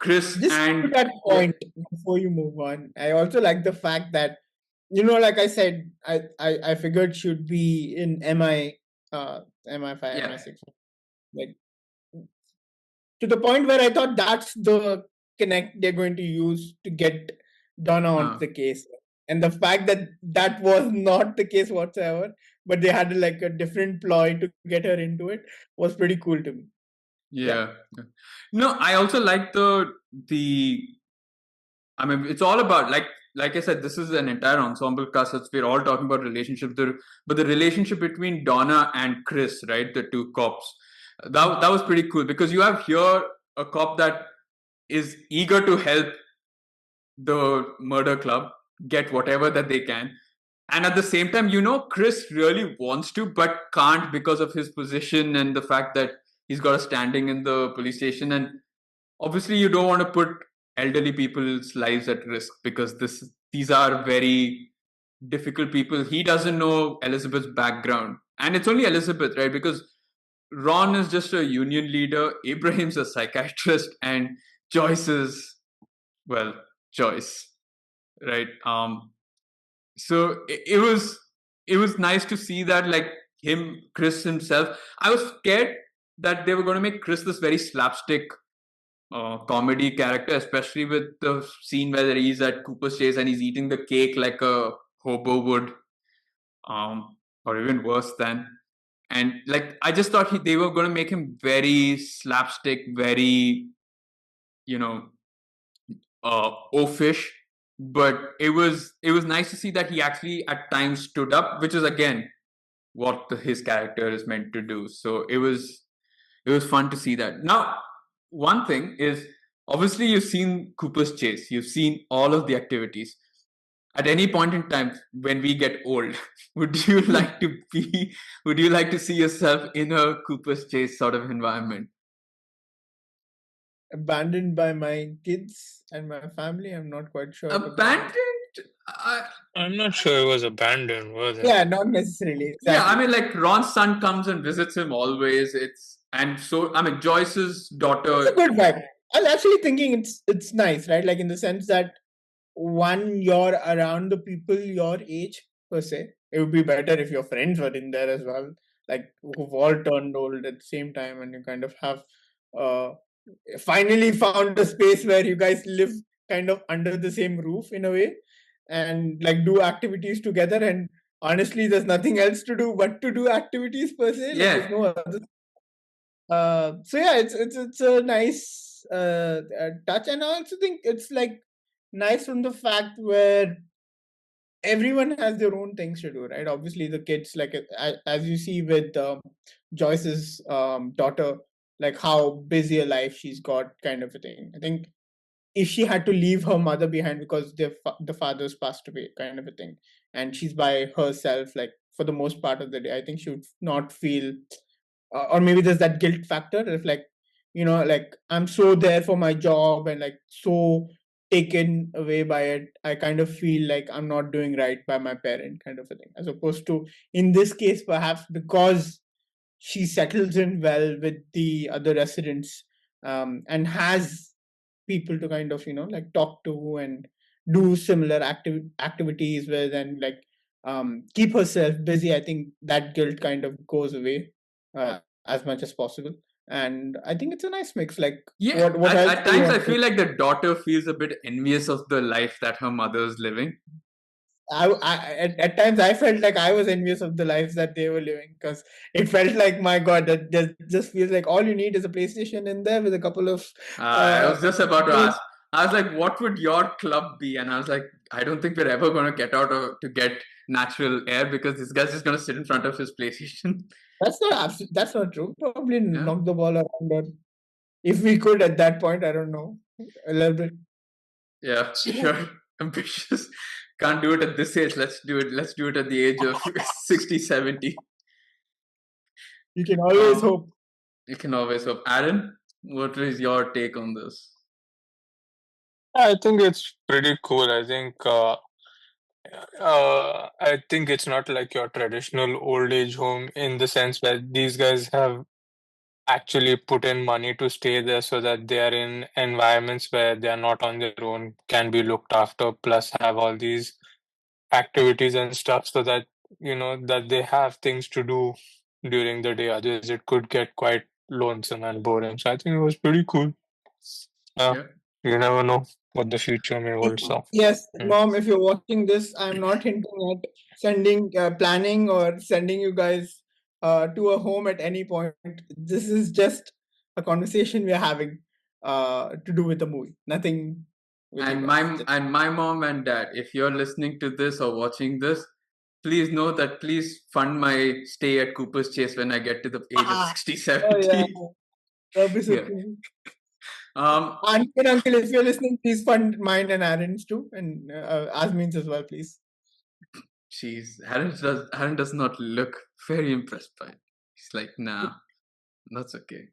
Chris just to and that point, before you move on, I also like the fact that, like I said, I figured she'd be in MI5, yeah. MI6, like to the point where I thought that's the connect they're going to use to get Donna onto the case. And the fact that that was not the case whatsoever, but they had like a different ploy to get her into it, was pretty cool to me. Yeah. No, I also like the I mean, it's all about like I said, this is an entire ensemble cast. We're all talking about relationships, but the relationship between Donna and Chris, right, the two cops, that was pretty cool because you have here a cop that is eager to help the murder club get whatever that they can, and at the same time, Chris really wants to but can't because of his position and the fact that he's got a standing in the police station, and obviously you don't want to put elderly people's lives at risk because these are very difficult people. He doesn't know Elizabeth's background, and it's only Elizabeth, right? Because Ron is just a union leader, Abraham's a psychiatrist, and Joyce is, well, Joyce, right? So it was nice to see that, like, Chris himself. I was scared that they were going to make Chris this very slapstick comedy character, especially with the scene where he's at Cooper's Chase and he's eating the cake like a hobo would, or even worse than. And like, I just thought they were going to make him very slapstick, very, you know, oafish. But it was nice to see that he actually at times stood up, which is again what his character is meant to do. So it was fun to see that. Now, one thing is, obviously you've seen Cooper's Chase, you've seen all of the activities. At any point in time when we get old, would you like to see yourself in a Cooper's Chase sort of environment? Abandoned by my kids and my family, I'm not quite sure. Abandoned? I'm not sure it was abandoned, was it? Yeah, not necessarily. Exactly. Yeah, I mean, like, Ron's son comes and visits him always. Joyce's daughter. It's a good vibe. I was actually thinking it's nice, right? Like in the sense that one, you're around the people your age per se. It would be better if your friends were in there as well, like who've all turned old at the same time, and you kind of have finally found a space where you guys live kind of under the same roof in a way, and like do activities together. And honestly, there's nothing else to do but to do activities per se. Like, Yeah. there's no other. So yeah, it's a nice touch, and I also think it's like nice from the fact where everyone has their own things to do, right? Obviously, the kids, like as you see with Joyce's daughter, like how busy a life she's got, kind of a thing. I think if she had to leave her mother behind because the father's passed away, kind of a thing, and she's by herself, like for the most part of the day, I think she would not feel, or maybe there's that guilt factor if like, like I'm so there for my job and like so taken away by it, I kind of feel like I'm not doing right by my parent, kind of a thing, as opposed to in this case perhaps because she settles in well with the other residents, and has people to kind of like talk to and do similar activities with, and like keep herself busy. I think that guilt kind of goes away as much as possible, and I think it's a nice mix. Like, Yeah, what at times I feel like the daughter feels a bit envious of the life that her mother is living. at times I felt like I was envious of the lives that they were living, because it felt like, my God, that just feels like all you need is a PlayStation in there with a couple of I was just about to ask. I was like, what would your club be? And I was like, I don't think we're ever going to get out to get natural air, because this guy's just going to sit in front of his PlayStation. That's not true. Probably Yeah. knock the ball around, or if we could at that point, I don't know, a little bit. Yeah, sure. Ambitious. Can't do it at this age. Let's do it. Let's do it at the age of 60, 70. You can always hope. You can always hope. Aaron, what is your take on this? I think it's pretty cool. I think it's not like your traditional old age home, in the sense that these guys have actually put in money to stay there so that they are in environments where they are not on their own, can be looked after, plus have all these activities and stuff, so that that they have things to do during the day. Otherwise, it could get quite lonesome and boring. So I think it was pretty cool. Yeah. You never know what the future may hold. So Yes, Mom, if you're watching this, I'm not hinting at planning or sending you guys to a home at any point. This is just a conversation we're having to do with the movie. Nothing with you And guys. my mom and dad, if you're listening to this or watching this, please know that please fund my stay at Cooper's Chase when I get to the age of 60, 70. Oh, yeah. That'd be so Yeah. cool. Um, Auntie and uncle, if you're listening, please fund mine and Aaron's too, and Azmin's as well, please. Jeez, Aaron does not look very impressed by it. He's like, nah, that's okay.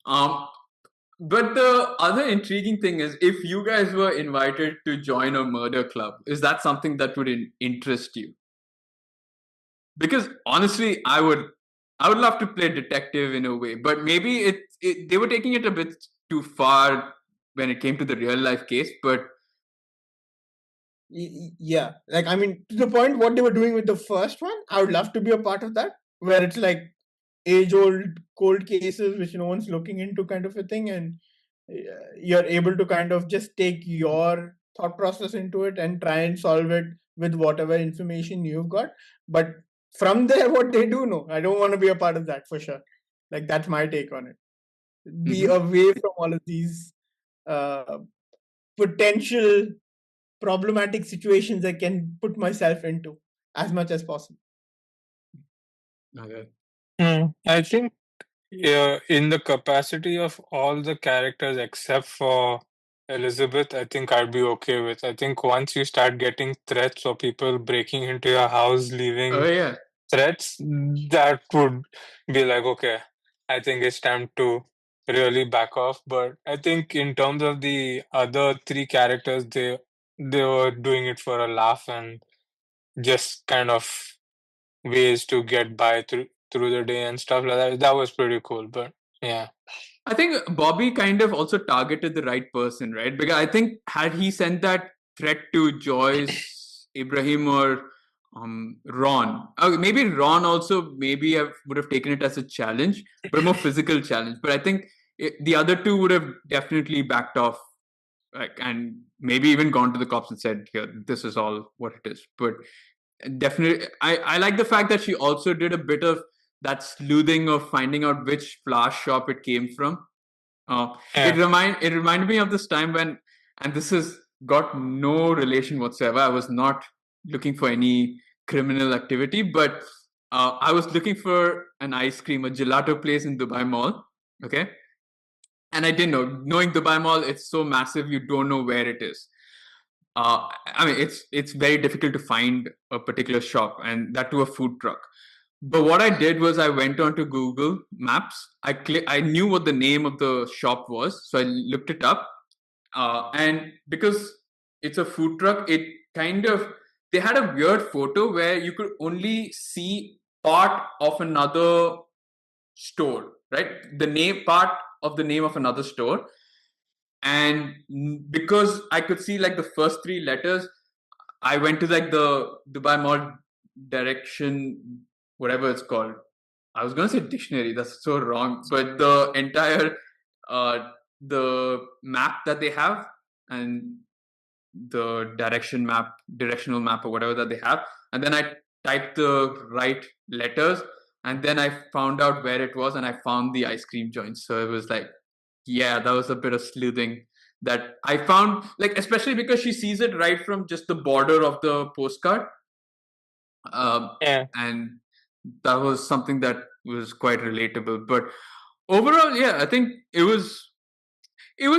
But the other intriguing thing is, if you guys were invited to join a murder club, is that something that would interest you? Because honestly, I would love to play detective in a way, but maybe they were taking it a bit too far when it came to the real life case. But Yeah, like, I mean, to the point what they were doing with the first one, I would love to be a part of that, where it's like age-old cold cases which no one's looking into, kind of a thing, and you're able to kind of just take your thought process into it and try and solve it with whatever information you've got. But from there, what they do, no, I don't want to be a part of that for sure. Like, that's my take on it. Be away from all of these uh, potential problematic situations I can put myself into as much as possible. okay. I think in the capacity of all the characters except for Elizabeth, I think I'd be okay with. I think once you start getting threats or people breaking into your house, Oh leaving yeah, threats, that would be like, okay, I think it's time to really back off. But I think in terms of the other three characters, they were doing it for a laugh and just kind of ways to get by through the day and stuff like that. That was pretty cool. But yeah. I think Bobby kind of also targeted the right person, right? Because I think had he sent that threat to Joyce, Ibrahim, or Ron, maybe Ron also maybe would have taken it as a challenge, but a more physical challenge. But I think the other two would have definitely backed off, like, and maybe even gone to the cops and said, "Here, this is all what it is." But definitely, I like the fact that she also did a bit of that sleuthing of finding out which flower shop it came from. Yeah. It reminded me of this time when, and this has got no relation whatsoever. I was not looking for any criminal activity, but I was looking for an ice cream, a gelato place in Dubai Mall. Okay, and I didn't know. Knowing Dubai Mall, it's so massive, you don't know where it is. I mean, it's very difficult to find a particular shop, and that to a food truck. But what I did was I went onto Google Maps. I knew what the name of the shop was, so I looked it up. And because it's a food truck, it kind of they had a weird photo where you could only see part of another store, right? The name part of the name of another store, and because I could see like the first three letters, I went to like the Dubai Mall direction, whatever it's called. I was gonna say dictionary. That's so wrong. But the entire the map that they have, and the directional map or whatever that they have, and then I typed the right letters, and then I found out where it was, and I found the ice cream joint. So it was like, yeah, that was a bit of sleuthing that I found, like, especially because she sees it right from just the border of the postcard. um, Yeah. and that was something that was quite relatable. But overall, yeah, I think it was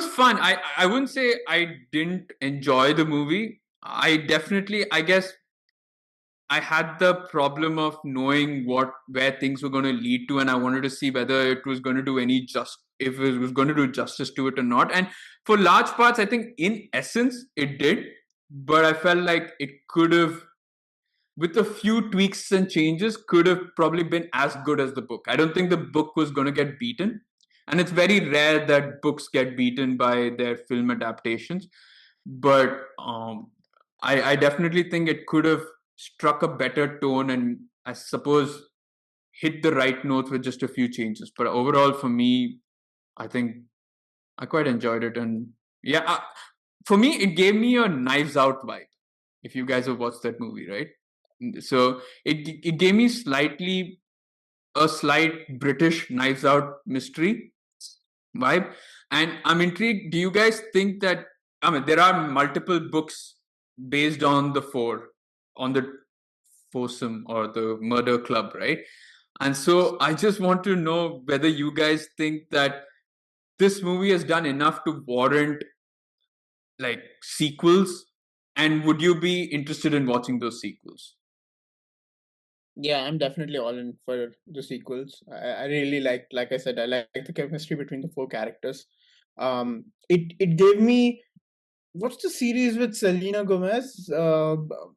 fun. I wouldn't say I didn't enjoy the movie. I definitely, I guess, I had the problem of knowing where things were going to lead to, and I wanted to see whether it was going to do if it was going to do justice to it or not. And for large parts, I think in essence it did, but I felt like it could have, with a few tweaks and changes, could have probably been as good as the book. I don't think the book was going to get beaten. And it's very rare that books get beaten by their film adaptations. But I definitely think it could have struck a better tone and, I suppose, hit the right notes with just a few changes. But overall, for me, I think I quite enjoyed it. And yeah, for me, it gave me a Knives Out vibe. If you guys have watched that movie, right? So it gave me a slight British Knives Out mystery vibe, and I'm intrigued. Do you guys think that, I mean, there are multiple books based on the foursome or the murder club, right? And so I just want to know whether you guys think that this movie has done enough to warrant like sequels, and would you be interested in watching those sequels? Yeah, I'm definitely all in for the sequels. I really like I said, I like the chemistry between the four characters. It gave me, what's the series with Selena Gomez?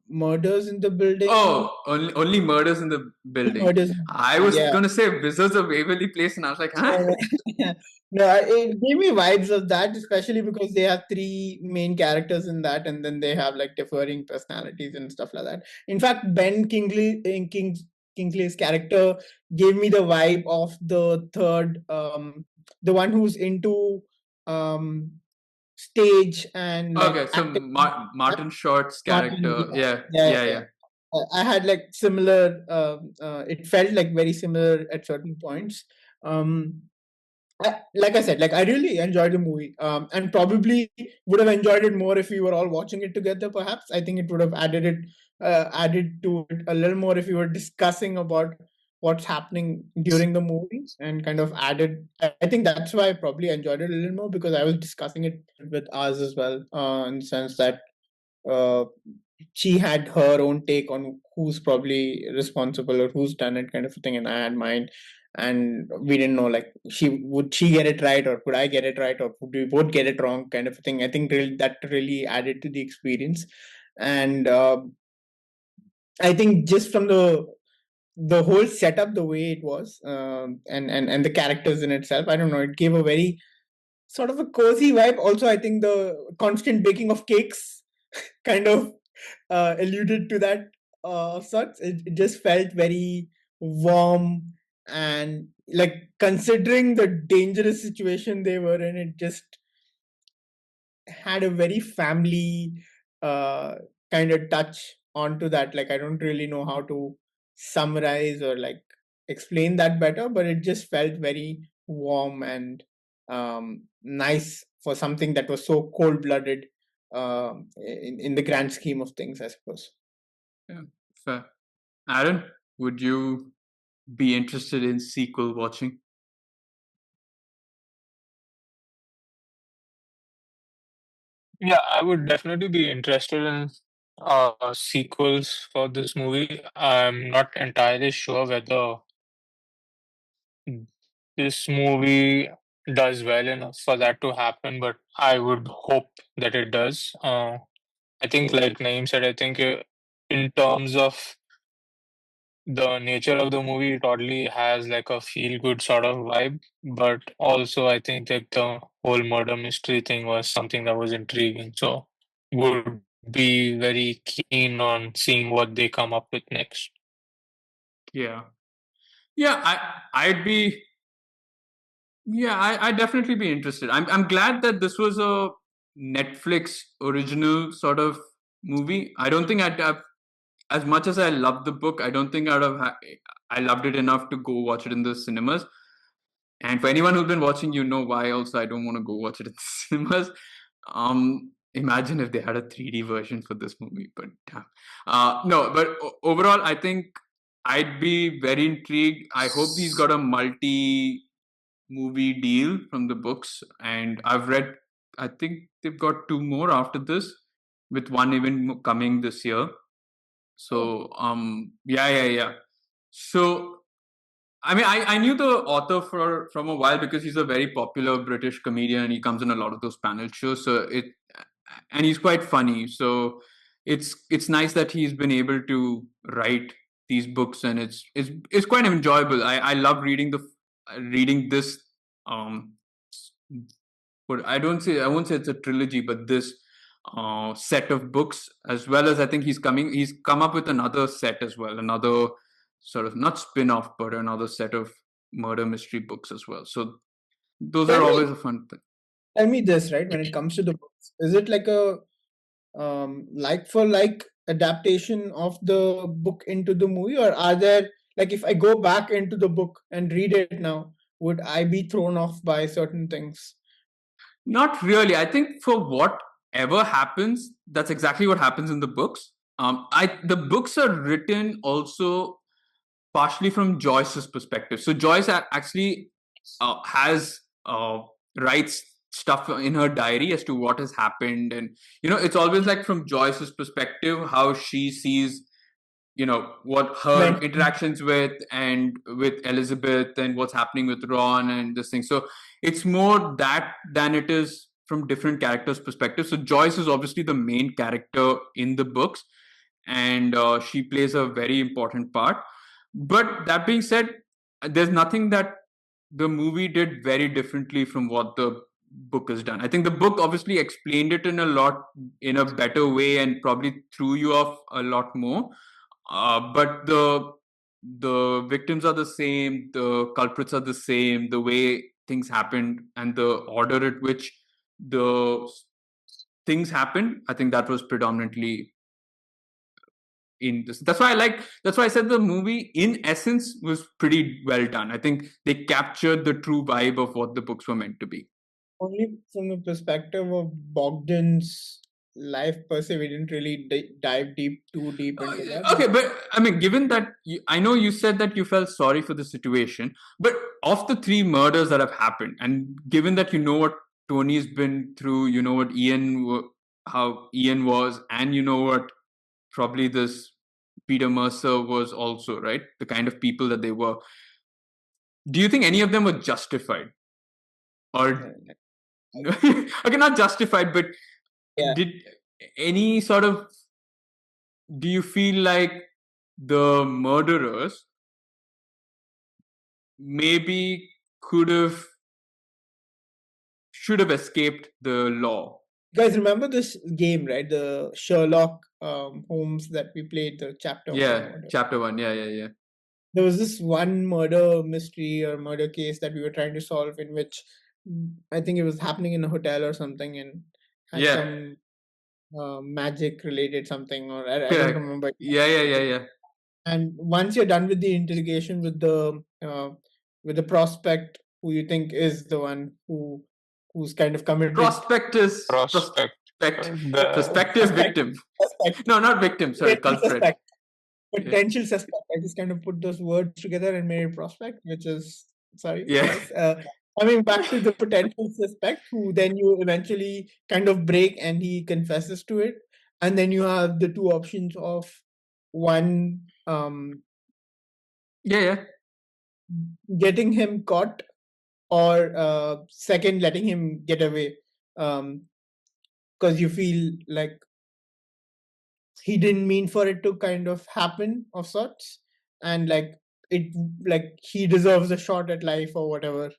Murders in the Building. Oh, only Murders in the Building. Murders. I was Yeah. gonna say Wizards of Waverly Place, and I was like, huh? No, it gave me vibes of that, especially because they have three main characters in that, and then they have like differing personalities and stuff like that. In fact, Ben Kingsley's character gave me the vibe of the third, the one who's into um stage and like Okay, so acting. Martin Short's Martin, character, yeah, yeah, yeah, yeah. yeah. I had like similar. It felt like very similar at certain points. Um, like I said, like I really enjoyed the movie, and probably would have enjoyed it more if we were all watching it together. Perhaps I think it would have added to it a little more if we were discussing about what's happening during the movie and kind of added. I think that's why I probably enjoyed it a little more because I was discussing it with us as well, in the sense that uh, she had her own take on who's probably responsible or who's done it, kind of a thing, and I had mine. And we didn't know, like, she get it right, or could I get it right, or could we both get it wrong, kind of a thing. I think that really added to the experience. And I think just from the whole setup, the way it was, and the characters in itself, I don't know, it gave a very sort of a cozy vibe. Also, I think the constant baking of cakes kind of alluded to that, of sorts. It just felt very warm, and like, considering the dangerous situation they were in, it just had a very family uh, kind of touch onto that. Like, I don't really know how to summarize or like explain that better, but it just felt very warm and nice for something that was so cold blooded, in the grand scheme of things, I suppose. Yeah, fair. Aaron, would you be interested in sequel watching? Yeah, I would definitely be interested in sequels for this movie. I'm not entirely sure whether this movie does well enough for that to happen, but I would hope that it does. I think, like Naeem said, I think in terms of the nature of the movie, it oddly has like a feel good sort of vibe, but also I think that the whole murder mystery thing was something that was intriguing. So would be very keen on seeing what they come up with next. Yeah, yeah. I'd be. Yeah, I definitely be interested. I'm glad that this was a Netflix original sort of movie. I don't think I'd have, as much as I loved the book, I don't think I loved it enough to go watch it in the cinemas. And for anyone who's been watching, you know why also I don't want to go watch it in the cinemas. Imagine if they had a 3D version for this movie, but no, but overall, I think I'd be very intrigued. I hope he's got a multi movie deal from the books, and I've read, I think they've got two more after this, with one even coming this year. So yeah. So I mean, I knew the author from a while because he's a very popular British comedian and he comes in a lot of those panel shows. So and he's quite funny. So it's nice that he's been able to write these books, and it's quite enjoyable. I love reading this. Um, but I won't say it's a trilogy, but this set of books, as well as I think he's come up with another set as well, another sort of not spin-off, but another set of murder mystery books as well. So those are always a fun thing. Tell me this, right? When it comes to the books, is it like a like for like adaptation of the book into the movie, or are there, like, if I go back into the book and read it now, would I be thrown off by certain things? Not really. I think for whatever happens, that's exactly what happens in the books. The books are written also partially from Joyce's perspective. So Joyce actually has writes stuff in her diary as to what has happened, and it's always like from Joyce's perspective how she sees what her When interactions with Elizabeth and what's happening with Ron and this thing. So it's more that than it is from different characters' perspective. So Joyce is obviously the main character in the books, and she plays a very important part. But that being said, there's nothing that the movie did very differently from what the book has done. I think the book obviously explained it in a better way and probably threw you off a lot more. But the victims are the same, the culprits are the same, the way things happened and the order at which the things happened, I think that was predominantly in this. That's why I said the movie in essence was pretty well done. I think they captured the true vibe of what the books were meant to be. only from the perspective of Bogdan's life per se, we didn't really dive too deep into that. Okay, but I mean, given that I know you said that you felt sorry for the situation, but of the three murders that have happened, and given that you know what Tony's been through, you know what how Ian was, and you know what probably this Peter Mercer was also, right? The kind of people that they were. Do you think any of them were justified? Or okay, not justified, but Yeah. did any sort of, do you feel like the murderers maybe should have escaped the law? You guys remember this game, right? The Sherlock Holmes that we played, the chapter 1 or Yeah, whatever. chapter 1. Yeah. There was this one murder mystery or murder case that we were trying to solve, in which I think it was happening in a hotel or something, and had Yeah. some magic related something, or I don't remember. Yeah. And once you're done with the interrogation with the prospect, who you think is the one who's kind of committed Prospective victim. suspect, No, not victim. Sorry, potential culprit. suspect. Potential suspect. I just kind of put those words together and made a prospect, which is sorry. Yeah. Yes. Coming back to the potential suspect, who then you eventually kind of break and he confesses to it, and then you have the two options of one, Yeah. getting him caught, or second, letting him get away, because you feel like he didn't mean for it to kind of happen of sorts, and like he deserves a shot at life or whatever.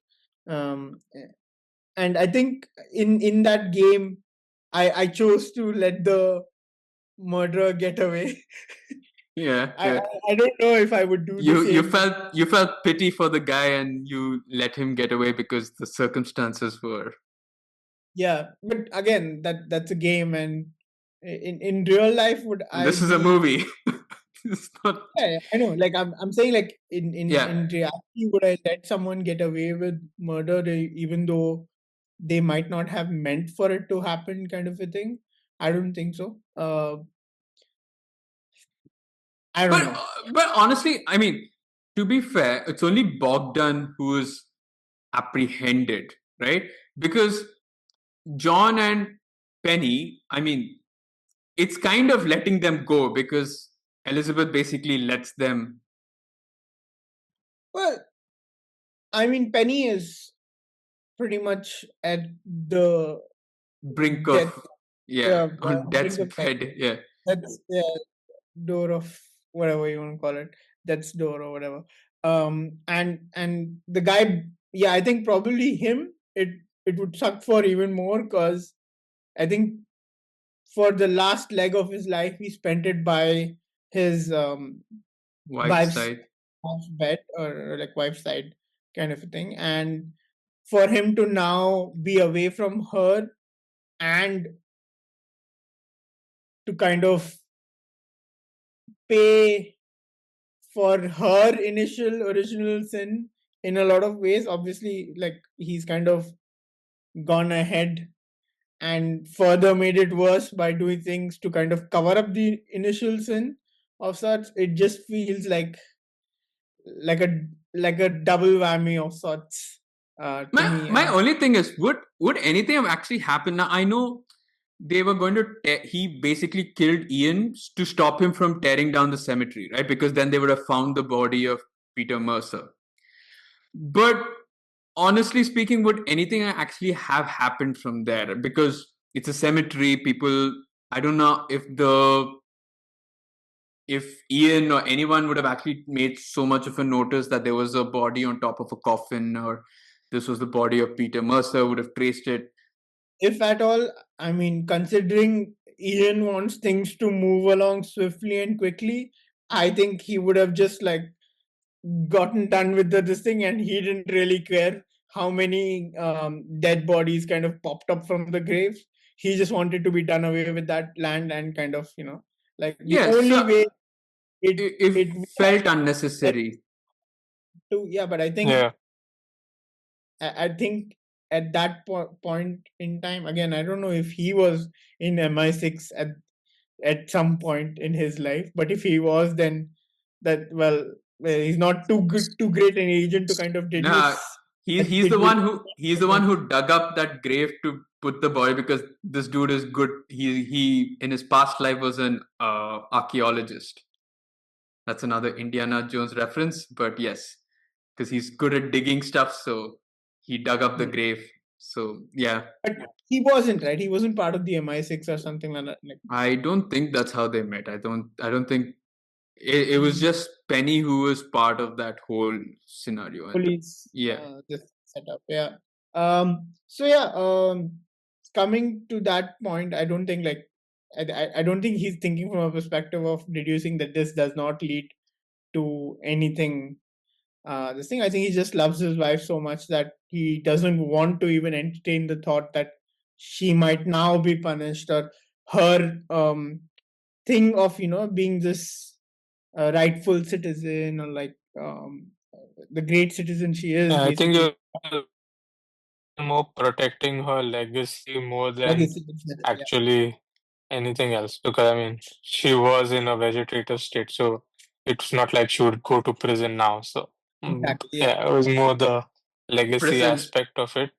And I think in that game I chose to let the murderer get away. Yeah. I don't know if I would do the same. You felt pity for the guy and you let him get away because the circumstances were Yeah, but again, that's a game, and in real life, would I This is a be? movie. It's not. Yeah, I know. Like I'm saying, like in Yeah. reality, would I let someone get away with murder even though they might not have meant for it to happen, kind of a thing? I don't think so. I don't But know. but honestly, I mean, to be fair, it's only Bogdan who is apprehended, right? Because John and Penny, I mean, it's kind of letting them go because Elizabeth basically lets them Well, I mean, Penny is pretty much at the brink death, of, yeah, on death's brink of death. bed. Yeah. That's door of whatever you want to call it. That's door or whatever. And the guy, yeah, I think probably him. It would suck for even more because I think for the last leg of his life he spent it by his Wife's wife's side. bed or like wife's side kind of a thing, and for him to now be away from her and to kind of pay for her initial original sin in a lot of ways. Obviously, like he's kind of gone ahead and further made it worse by doing things to kind of cover up the initial sin of such. It just feels like a like a double whammy of sorts to My me. my And only thing is, would anything have actually happened? Now I know they were going to. He basically killed Ian to stop him from tearing down the cemetery, right? Because then they would have found the body of Peter Mercer. But honestly speaking, would anything actually have happened from there? Because it's a cemetery. People, I don't know if Ian or anyone would have actually made so much of a notice that there was a body on top of a coffin, or this was the body of Peter Mercer, would have traced it. if at all, I mean, considering Ian wants things to move along swiftly and quickly, I think he would have just like gotten done with this thing, and he didn't really care how many dead bodies kind of popped up from the graves. He just wanted to be done away with that land, and kind of, like the Yes, only so way it it it would have felt unnecessary. to, yeah. But I think Yeah. I think at that point in time, again, I don't know if he was in MI6 at some point in his life, but if he was, then he's not too good, too great an agent to kind of Nah, deduce he's that he's it the will. one who dug up that grave to put the body, because this dude is good. He in his past life was an archaeologist. That's another Indiana Jones reference, but yes, because he's good at digging stuff, so he dug up the Hmm. grave. So yeah, But he wasn't, right. He wasn't part of the MI6 or something like that. Like, I don't think that's how they met. I don't think it was hmm, just Penny who was part of that whole scenario. And police yeah, this setup. Yeah. So yeah. Coming to that point, I don't think like I don't think he's thinking from a perspective of deducing that this does not lead to anything. This thing, I think he just loves his wife so much that he doesn't want to even entertain the thought that she might now be punished, or her thing of being this rightful citizen, or like the great citizen she is, I think basically. you're more protecting her legacy more than Legacy, yeah, actually anything else. Because I mean, she was in a vegetative state, so it's not like she would go to prison now. So exactly, yeah. yeah, it was more the legacy prison aspect of it.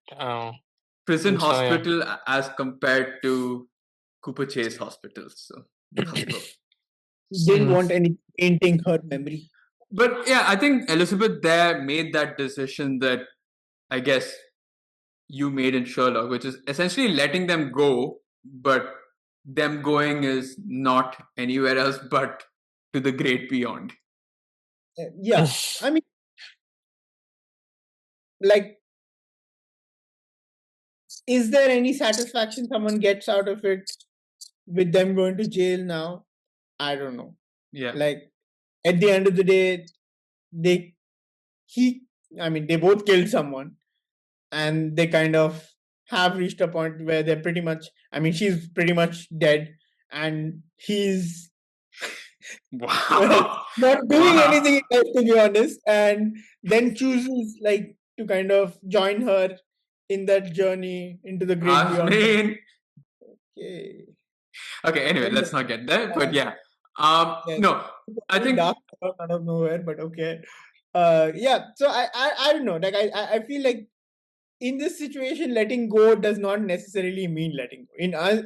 prison So yeah. hospital as compared to Cooper Chase Hospital. So that's the. Didn't Mm. want any painting her memory. But yeah, I think Elizabeth there made that decision that I guess you made in Sherlock, which is essentially letting them go, but them going is not anywhere else but to the great beyond. Yeah, I mean, like, is there any satisfaction someone gets out of it with them going to jail now? I don't know. Yeah. Like, at the end of the day, they he I mean, they both killed someone, and they kind of have reached a point where they're pretty much, I mean, she's pretty much dead, and he's Wow. not doing Wow. anything in life, to be honest, and then chooses like to kind of join her in that journey into the great I beyond. mean, Okay. okay, anyway, Kind of, let's not get there. But yeah. yeah, No, I very think dark out of nowhere, but okay. Yeah. So I don't know. Like I feel like in this situation, letting go does not necessarily mean letting go.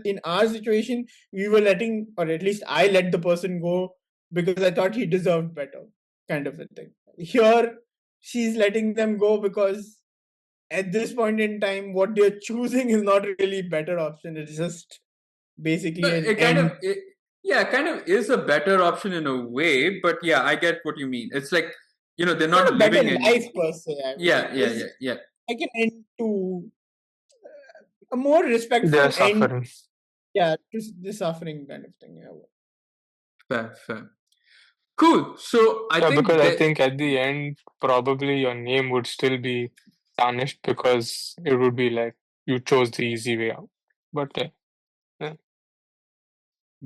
In our situation, we were letting, or at least I let the person go because I thought he deserved better, kind of a thing. Here, she's letting them go because at this point in time, what they're choosing is not really better option. It's just basically an it kind end. of, yeah, kind of is a better option in a way. But yeah, I get what you mean. It's like, they're Not not a better living anymore. life per se. I would say Yeah, yeah, it's yeah, yeah. like an end to a more They're respectful end. suffering. Yeah, to the suffering kind of thing. Yeah. Fair, fair. Cool. So I Yeah, think because I that, think at the end, probably your name would still be tarnished because it would be like you chose the easy way out. But yeah.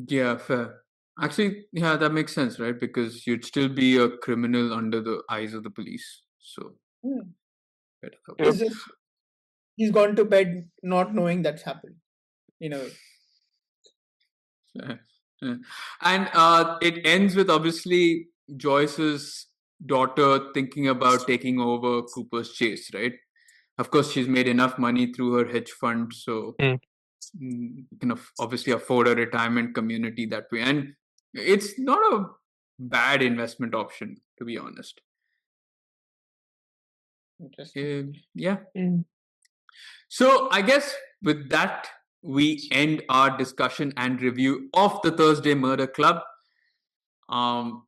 yeah, fair. Actually, yeah, that makes sense, right? Because you'd still be a criminal under the eyes of the police. So, Hmm. better that way. Yep. It's just he's gone to bed not knowing that's happened in a way. And it ends with obviously Joyce's daughter thinking about taking over Cooper's chase, right? Of course, she's made enough money through her hedge fund, so Mm. can obviously afford a retirement community that way. And it's not a bad investment option, to be honest. Interesting. Yeah. Mm. So I guess with that, we end our discussion and review of the Thursday Murder Club. Um,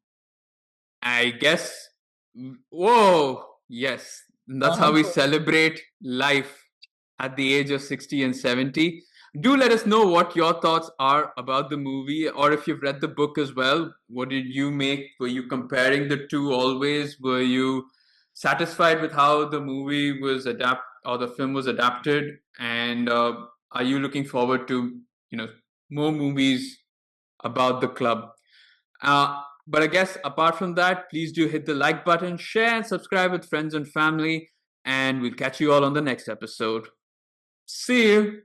I guess, whoa, yes, that's how we celebrate life at the age of 60 and 70. Do let us know what your thoughts are about the movie, or if you've read the book as well. What did you make? Were you comparing the two always? Were you satisfied with how the movie was adapt or the film was adapted? And are you looking forward to more movies about the club? But I guess apart from that, please do hit the like button, share, and subscribe with friends and family. And we'll catch you all on the next episode. See you.